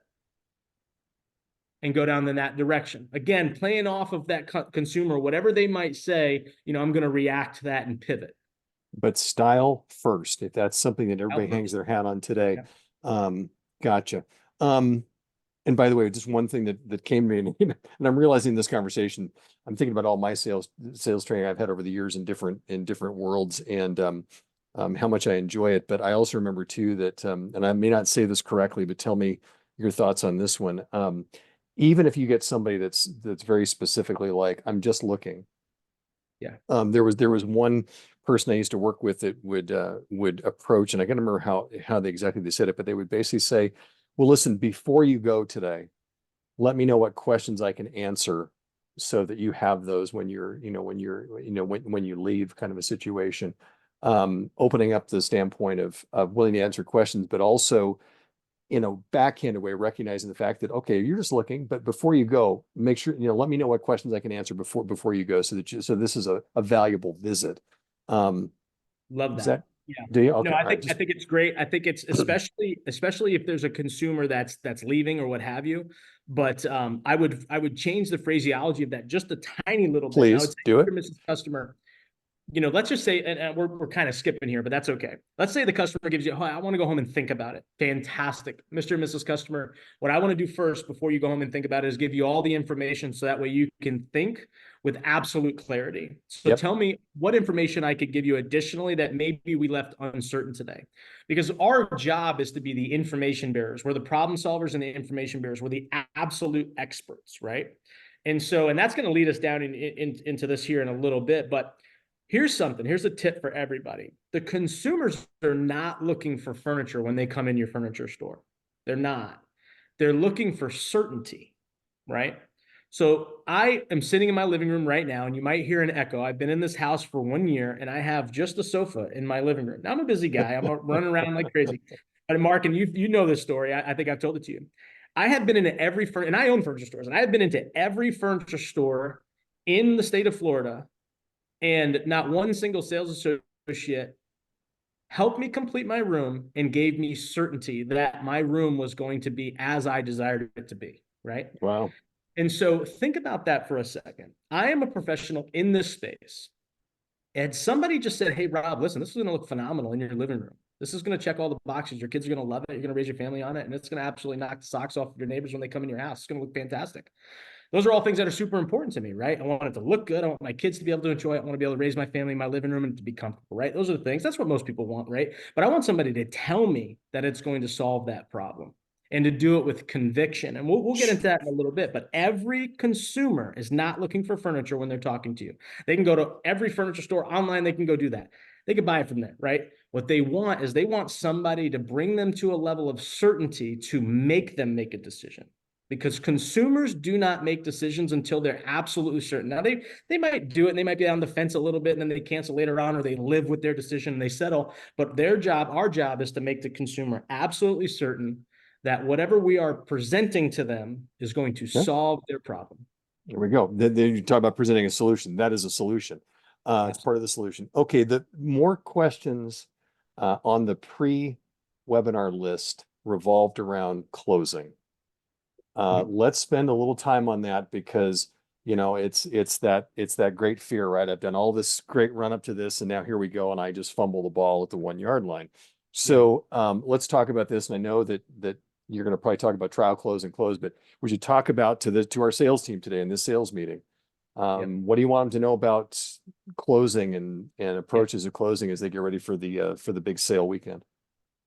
And go down in that direction. Again, playing off of that consumer, whatever they might say, I'm going to react to that and pivot. But style first, if that's something that everybody hangs First. their hat on today. Yeah. Gotcha. And by the way, just one thing that came to me, and I'm realizing this conversation, I'm thinking about all my sales training I've had over the years in different worlds, and how much I enjoy it. But I also remember too that, and I may not say this correctly, but tell me your thoughts on this one. Even if you get somebody that's very specifically like, I'm just looking. Yeah. There was one person I used to work with that would approach, and I can't remember how they said it, but they would basically say, well, listen, before you go today, let me know what questions I can answer so that you have those when when you leave, kind of a situation. Opening up the standpoint of willing to answer questions, but also in a backhanded way, recognizing the fact that, okay, you're just looking, but before you go, make sure, let me know what questions I can answer before you go, so this is a valuable visit. Love Does that. Yeah. Do you? No, Okay. All right. I Just think it's great. I think it's especially if there's a consumer that's leaving or what have you. But I would change the phraseology of that just a tiny little bit. And I would please say, do it. Mrs. Customer, let's just say, and we're kind of skipping here, but that's okay. Let's say the customer gives you, oh, I want to go home and think about it. Fantastic. Mr. and Mrs. Customer, what I want to do first before you go home and think about it is give you all the information so that way you can think with absolute clarity. So Yep. tell me what information I could give you additionally that maybe we left uncertain today. Because our job is to be the information bearers. We're the problem solvers and the information bearers. We're the absolute experts, right? And that's going to lead us down into this here in a little bit, but here's a tip for everybody. The consumers are not looking for furniture when they come in your furniture store. They're not. They're looking for certainty, right? So I am sitting in my living room right now, and you might hear an echo. I've been in this house for 1 year, and I have just a sofa in my living room. Now, I'm a busy guy. I'm running around like crazy. But Mark, and you know this story. I think I've told it to you. I have been into and I own furniture stores, and I have been into every furniture store in the state of Florida, and not one single sales associate helped me complete my room and gave me certainty that my room was going to be as I desired it to be, right? Wow. And so think about that for a second. I am a professional in this space. And somebody just said, hey, Rob, listen, this is going to look phenomenal in your living room. This is going to check all the boxes. Your kids are going to love it. You're going to raise your family on it. And it's going to absolutely knock the socks off of your neighbors when they come in your house. It's going to look fantastic. Those are all things that are super important to me, right? I want it to look good. I want my kids to be able to enjoy it. I want to be able to raise my family in my living room and to be comfortable, right? Those are the things. That's what most people want, right? But I want somebody to tell me that it's going to solve that problem and to do it with conviction. And we'll get into that in a little bit. But every consumer is not looking for furniture when they're talking to you. They can go to every furniture store online. They can go do that. They can buy it from there, right? What they want is they want somebody to bring them to a level of certainty to make them make a decision, because consumers do not make decisions until they're absolutely certain. Now they might do it and they might be on the fence a little bit and then they cancel later on, or they live with their decision and they settle. But our job is to make the consumer absolutely certain that whatever we are presenting to them is going to Yeah. solve their problem. There we go. Then you talk about presenting a solution. That is a solution. It's part of the solution. Okay. The more questions on the pre-webinar list revolved around closing. Let's spend a little time on that, because it's that great fear, right? I've done all this great run up to this, and now here we go, and I just fumble the ball at the 1 yard line. So let's talk about this. And I know that you're going to probably talk about trial, close, and close, but we should talk about to our sales team today in this sales meeting. What do you want them to know about closing and approaches of closing as they get ready for the big sale weekend?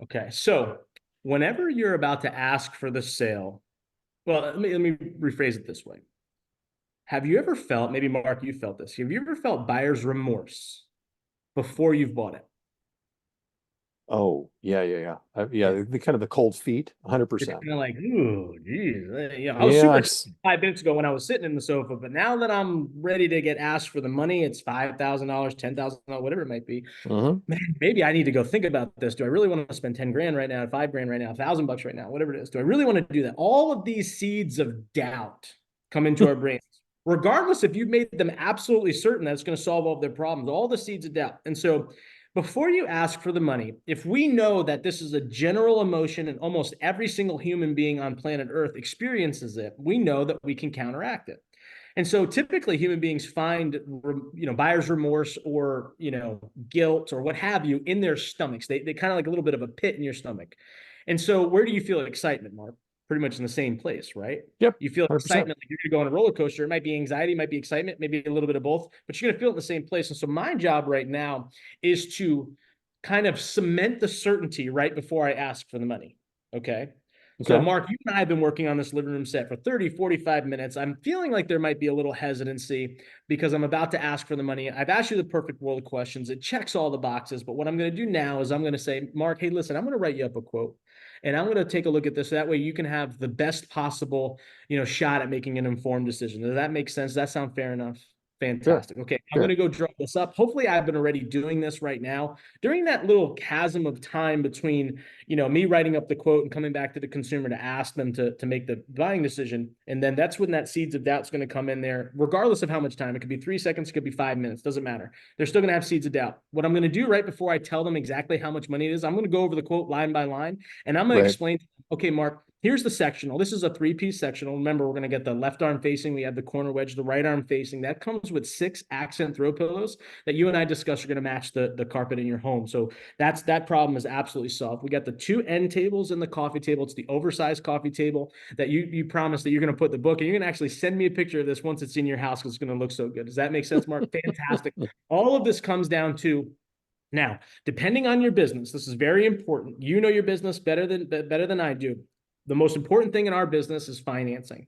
Okay. So whenever you're about to ask for the sale, well, let me rephrase it this way. Have you ever felt, maybe Mark, you felt this, have you ever felt buyer's remorse before you've bought it? Oh, yeah. The kind of the cold feet, You're 100%. kind of like, ooh, geez. I was Yeah, super excited 5 minutes ago when I was sitting in the sofa, but now that I'm ready to get asked for the money, it's $5,000, $10,000, whatever it might be. Man, maybe I need to go think about this. Do I really want to spend 10 grand right now, 5 grand right now, $1,000 right now, whatever it is? Do I really want to do that? All of these seeds of doubt come into our brains, regardless if you've made them absolutely certain that it's going to solve all of their problems, all the seeds of doubt. And so before you ask for the money, if we know that this is a general emotion and almost every single human being on planet Earth experiences it, we know that we can counteract it. And so typically human beings find, buyer's remorse or, guilt or what have you in their stomachs. They kind of like a little bit of a pit in your stomach. And so where do you feel excitement, Mark? Pretty much in the same place, right? Yep. You feel 100%. excitement, like you're going to go on a roller coaster. It might be anxiety, it might be excitement, maybe a little bit of both, but you're going to feel it in the same place. And so my job right now is to kind of cement the certainty right before I ask for the money. Okay. So Mark, you and I have been working on this living room set for 30, 45 minutes. I'm feeling like there might be a little hesitancy because I'm about to ask for the money. I've asked you the perfect world of questions. It checks all the boxes. But what I'm going to do now is I'm going to say, Mark, hey, listen, I'm going to write you up a quote and I'm going to take a look at this. That way you can have the best possible, shot at making an informed decision. Does that make sense? Does that sound fair enough? Sure, Fantastic. Okay, I'm going sure. to go draw this up. Hopefully, I've been already doing this right now. During that little chasm of time between, me writing up the quote and coming back to the consumer to ask them to make the buying decision, and then that's when that seeds of doubt is going to come in there, regardless of how much time. It could be 3 seconds, it could be 5 minutes, doesn't matter. They're still going to have seeds of doubt. What I'm going to do right before I tell them exactly how much money it is, I'm going to go over the quote line by line, and I'm going to Right. explain, okay, Mark, here's the sectional. This is a three-piece sectional. Remember, we're going to get the left arm facing. We have the corner wedge, the right arm facing. That comes with 6 accent throw pillows that you and I discussed are going to match the carpet in your home. So that problem is absolutely solved. We got the 2 end tables in the coffee table. It's the oversized coffee table that you promised that you're going to put the book, and you're going to actually send me a picture of this once it's in your house because it's going to look so good. Does that make sense, Mark? Fantastic. All of this comes down to, now, depending on your business, this is very important. You know your business better than I do. The most important thing in our business is financing.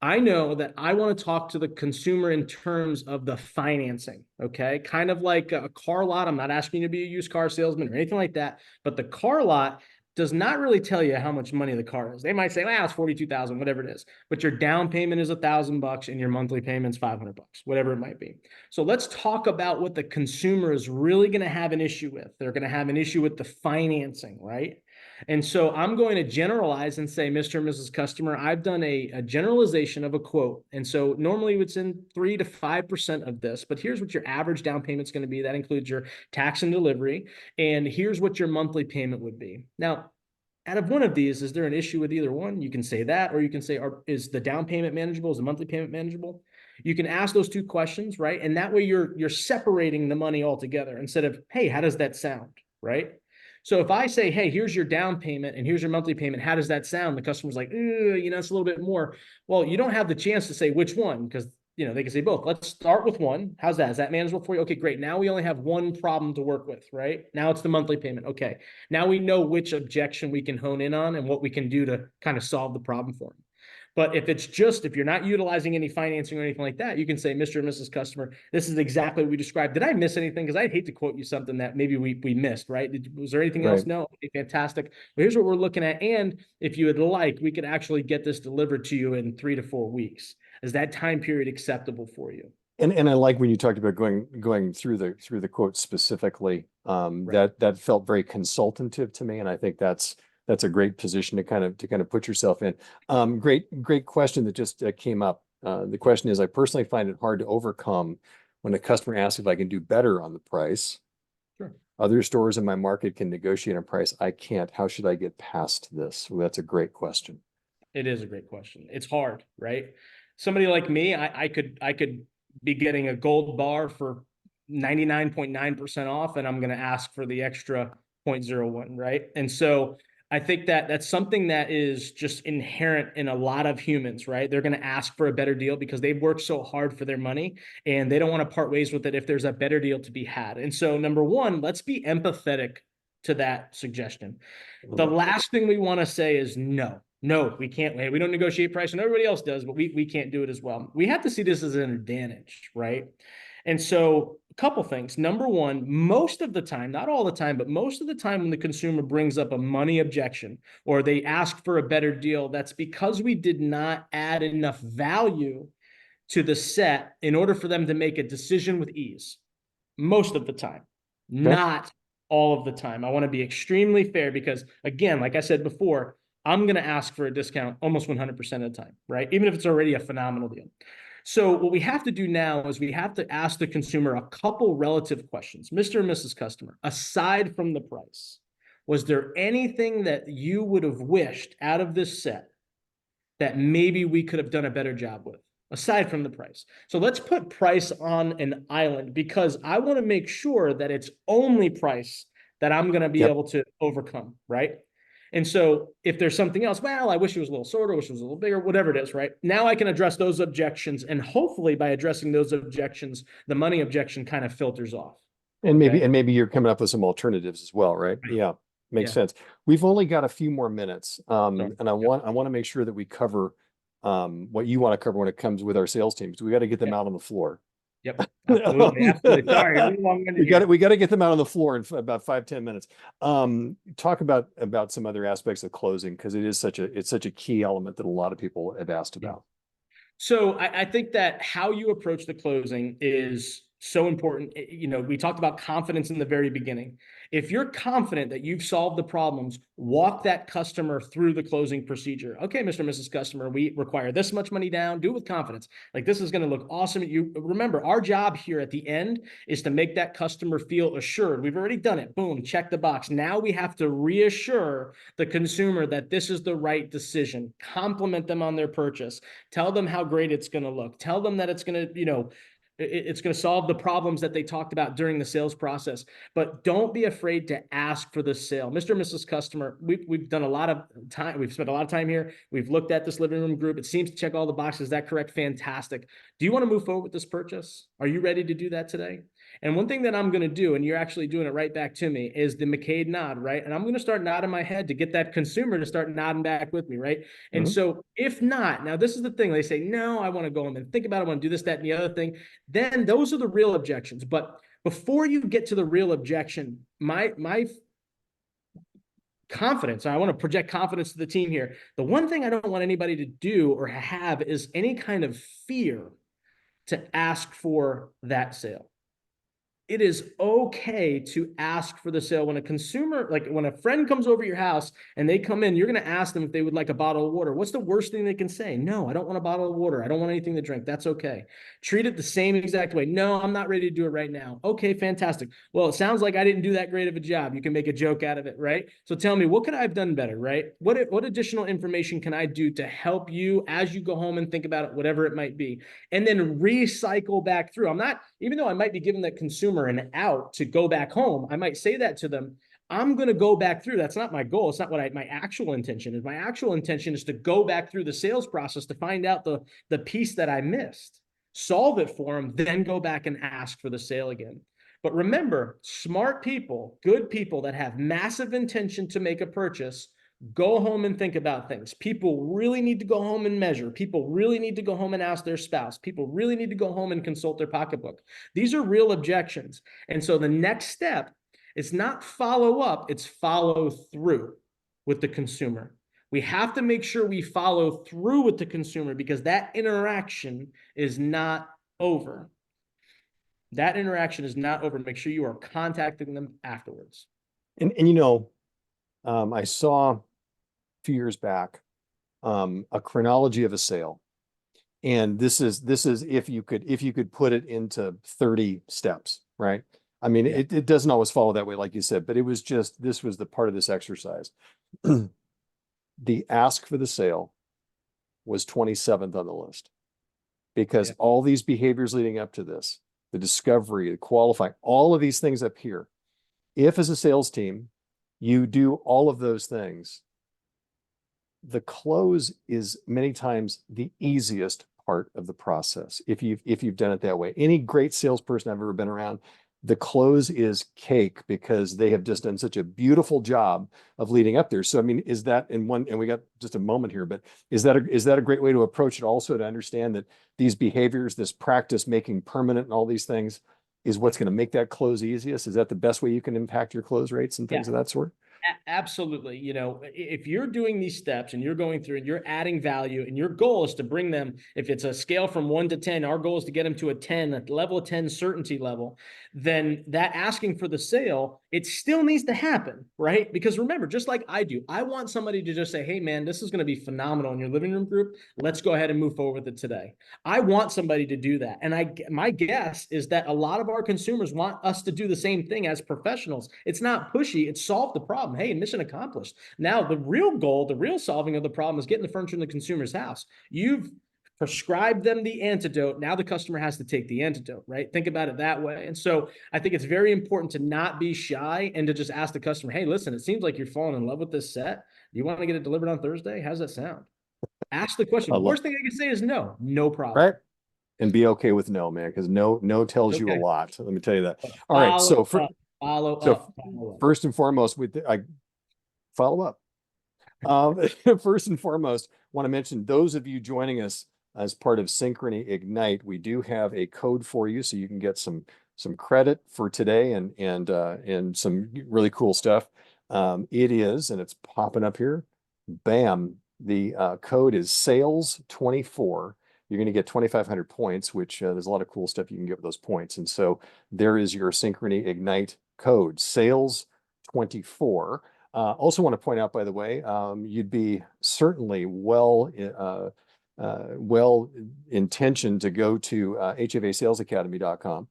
I know that I want to talk to the consumer in terms of the financing, okay? Kind of like a car lot. I'm not asking you to be a used car salesman or anything like that, but the car lot does not really tell you how much money the car is. They might say, well, it's 42,000, whatever it is, but your down payment is $1,000 and your monthly payment's $500, whatever it might be. So let's talk about what the consumer is really going to have an issue with. They're going to have an issue with the financing, right? And so I'm going to generalize and say, Mr. and Mrs. Customer, I've done a generalization of a quote. And so normally it's in 3 to 5% of this, but here's what your average down payment is going to be. That includes your tax and delivery. And here's what your monthly payment would be. Now, out of one of these, is there an issue with either one? You can say that, or you can say, is the down payment manageable? Is the monthly payment manageable? You can ask those 2 questions, right? And that way you're separating the money altogether instead of, hey, how does that sound, right? So if I say, hey, here's your down payment and here's your monthly payment, how does that sound? The customer's like, it's a little bit more. Well, you don't have the chance to say which one, because they can say both. Let's start with one. How's that? Is that manageable for you? Okay, great. Now we only have one problem to work with, right? Now it's the monthly payment. Okay. Now we know which objection we can hone in on and what we can do to kind of solve the problem for them. But if you're not utilizing any financing or anything like that, you can say, Mr. and Mrs. Customer, this is exactly what we described. Did I miss anything? Because I'd hate to quote you something that maybe we missed, right? Was there anything else? Right. No. Okay, fantastic. Well, here's what we're looking at. And if you would like, we could actually get this delivered to you in 3 to 4 weeks. Is that time period acceptable for you? And I like when you talked about going through the quote specifically. Right. That felt very consultative to me, and I think that's a great position to kind of put yourself in. Great question that just came up. The question is, I personally find it hard to overcome when a customer asks if I can do better on the price. Sure. Other stores in my market can negotiate a price. I can't. How should I get past this? Well, that's a great question. It is a great question. It's hard, right? Somebody like me, I could be getting a gold bar for 99.9% off, and I'm going to ask for the extra 0.01, right? And so I think that that's something that is just inherent in a lot of humans, right? They're going to ask for a better deal because they've worked so hard for their money and they don't want to part ways with it if there's a better deal to be had. And so, number one, let's be empathetic to that suggestion. The last thing we want to say is no. No, we can't. We don't negotiate price, and everybody else does, but we can't do it as well. We have to see this as an advantage, right? And so, a couple things. Number one, most of the time, not all the time, but most of the time, when the consumer brings up a money objection or they ask for a better deal, that's because we did not add enough value to the set in order for them to make a decision with ease. Most of the time, Okay. not all of the time. I want to be extremely fair because, again, like I said before, I'm going to ask for a discount almost 100% of the time, right? Even if it's already a phenomenal deal. So what we have to do now is we have to ask the consumer a couple relative questions. Mr. and Mrs. Customer, aside from the price, was there anything that you would have wished out of this set that maybe we could have done a better job with, aside from the price? So let's put price on an island because I want to make sure that it's only price that I'm going to be Yep. able to overcome, right? And so if there's something else, well, I wish it was a little shorter, wish it was a little bigger, whatever it is, right? Now I can address those objections. And hopefully by addressing those objections, the money objection kind of filters off. And Okay. maybe you're coming up with some alternatives as well, right? Right. Yeah, makes Yeah. sense. We've only got a few more minutes, Sorry. and I Yep. want to make sure that we cover what you want to cover when it comes with our sales teams. We got to get them Yep. out on the floor. Yep. Absolutely. Absolutely. Sorry. A little long-winded here. We got to get them out on the floor in about 5-10 minutes. Talk about some other aspects of closing because it's such a key element that a lot of people have asked Yeah. about. So I think that how you approach the closing is so important. You know, we talked about confidence in the very beginning. If you're confident that you've solved the problems, walk that customer through the closing procedure. Okay, Mr. and Mrs. Customer, we require this much money down. Do it with confidence. Like, this is going to look awesome. You remember, our job here at the end is to make that customer feel assured. We've already done it. Boom, check the box. Now we have to reassure the consumer that this is the right decision. Compliment them on their purchase. Tell them how great it's going to look. Tell them that it's going to, you know, it's going to solve the problems that they talked about during the sales process. But don't be afraid to ask for the sale. Mr. and Mrs. Customer, we've done a lot of time. We've spent a lot of time here. We've looked at this living room group. It seems to check all the boxes. Is that correct? Fantastic. Do you want to move forward with this purchase? Are you ready to do that today? And one thing that I'm going to do, and you're actually doing it right back to me, is the McCade nod, right? And I'm going to start nodding my head to get that consumer to start nodding back with me, right? And so if not, now this is the thing, they say, no, I want to go home and think about it. I want to do this, that, and the other thing. Then those are the real objections. But before you get to the real objection, my confidence, I want to project confidence to the team here. The one thing I don't want anybody to do or have is any kind of fear to ask for that sale. It is okay to ask for the sale. When a consumer, like when a friend comes over your house and they come in, you're going to ask them if they would like a bottle of water. What's the worst thing they can say? No, I don't want a bottle of water. I don't want anything to drink. That's okay. Treat it the same exact way. No, I'm not ready to do it right now. Okay, fantastic. Well, it sounds like I didn't do that great of a job. You can make a joke out of it, right? So tell me, what could I have done better, right? What additional information can I do to help you as you go home and think about it, whatever it might be? And then recycle back through. I'm not, even though I might be giving that consumer an out to go back home, I might say that to them. I'm going to go back through. That's not my goal. It's not what my actual intention is. My actual intention is to go back through the sales process to find out the piece that I missed, solve it for them, then go back and ask for the sale again. But remember, smart people, good people that have massive intention to make a purchase, go home and think about things. People really need to go home and measure. People really need to go home and ask their spouse. People really need to go home and consult their pocketbook. These are real objections. And so the next step is not follow up, it's follow through with the consumer. We have to make sure we follow through with the consumer because that interaction is not over. That interaction is not over. Make sure you are contacting them afterwards. And you know, I saw a few years back a chronology of a sale. And this is if you could put it into 30 steps, right? I mean, Yeah. it doesn't always follow that way, like you said, but it was just, this was the part of this exercise. The ask for the sale was 27th on the list because all these behaviors leading up to this, the discovery, the qualifying, all of these things up here, if as a sales team, you do all of those things, the close is many times the easiest part of the process. If you've done it that way, any great salesperson I've ever been around, the close is cake because they have just done such a beautiful job of leading up there. So, I mean, is that in one, and we got just a moment here, but is that a great way to approach it also, to understand that these behaviors, this practice making permanent and all these things is what's going to make that close easiest? Is that the best way you can impact your close rates and things of that sort? Absolutely. You know, if you're doing these steps and you're going through and you're adding value and your goal is to bring them, if it's a scale from 1 to 10, our goal is to get them to a 10, a level of 10 certainty level, then that asking for the sale, it still needs to happen, right? Because remember, just like I do, I want somebody to just say, hey man, this is going to be phenomenal in your living room group. Let's go ahead and move forward with it today. I want somebody to do that. And my guess is that a lot of our consumers want us to do the same thing as professionals. It's not pushy. It's solve the problem. Hey, mission accomplished. Now, the real goal, the real solving of the problem is getting the furniture in the consumer's house. You've prescribed them the antidote. Now the customer has to take the antidote, right? Think about it that way. And so I think it's very important to not be shy and to just ask the customer, hey, listen, it seems like you're falling in love with this set. Do you want to get it delivered on Thursday? How's that sound? Ask the question. The worst thing I can say is no, no problem. Right. And be okay with no, man, because no tells you a lot. Let me tell you that. All right. So first and foremost, I follow up. First and foremost, want to mention those of you joining us as part of Synchrony Ignite, we do have a code for you, so you can get some credit for today and some really cool stuff. It is, and it's popping up here. Bam! The code is sales 24. you're going to get 2,500 points, which there's a lot of cool stuff you can get with those points. And so there is your Synchrony Ignite code, sales 24. Also want to point out, by the way, you'd be certainly well intentioned to go to HFASalesAcademy.com.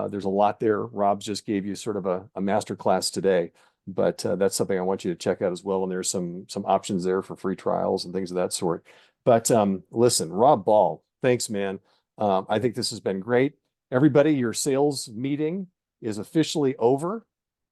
There's a lot there. Rob just gave you sort of a master class today, but that's something I want you to check out as well. And there's some options there for free trials and things of that sort. But listen, Rob Ball, thanks, man. I think this has been great. Everybody, your sales meeting is officially over.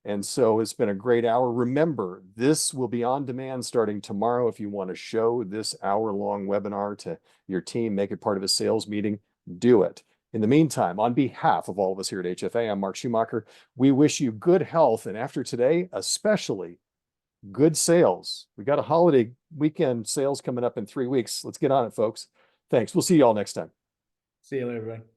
And so it's been a great hour. Remember, this will be on demand starting tomorrow. If you want to show this hour-long webinar to your team, make it part of a sales meeting, do it. In the meantime, on behalf of all of us here at HFA, I'm Mark Schumacher. We wish you good health, and after today, especially good sales. We got a holiday weekend sales coming up in 3 weeks. Let's get on it, folks. Thanks. We'll see you all next time. See you later, everybody.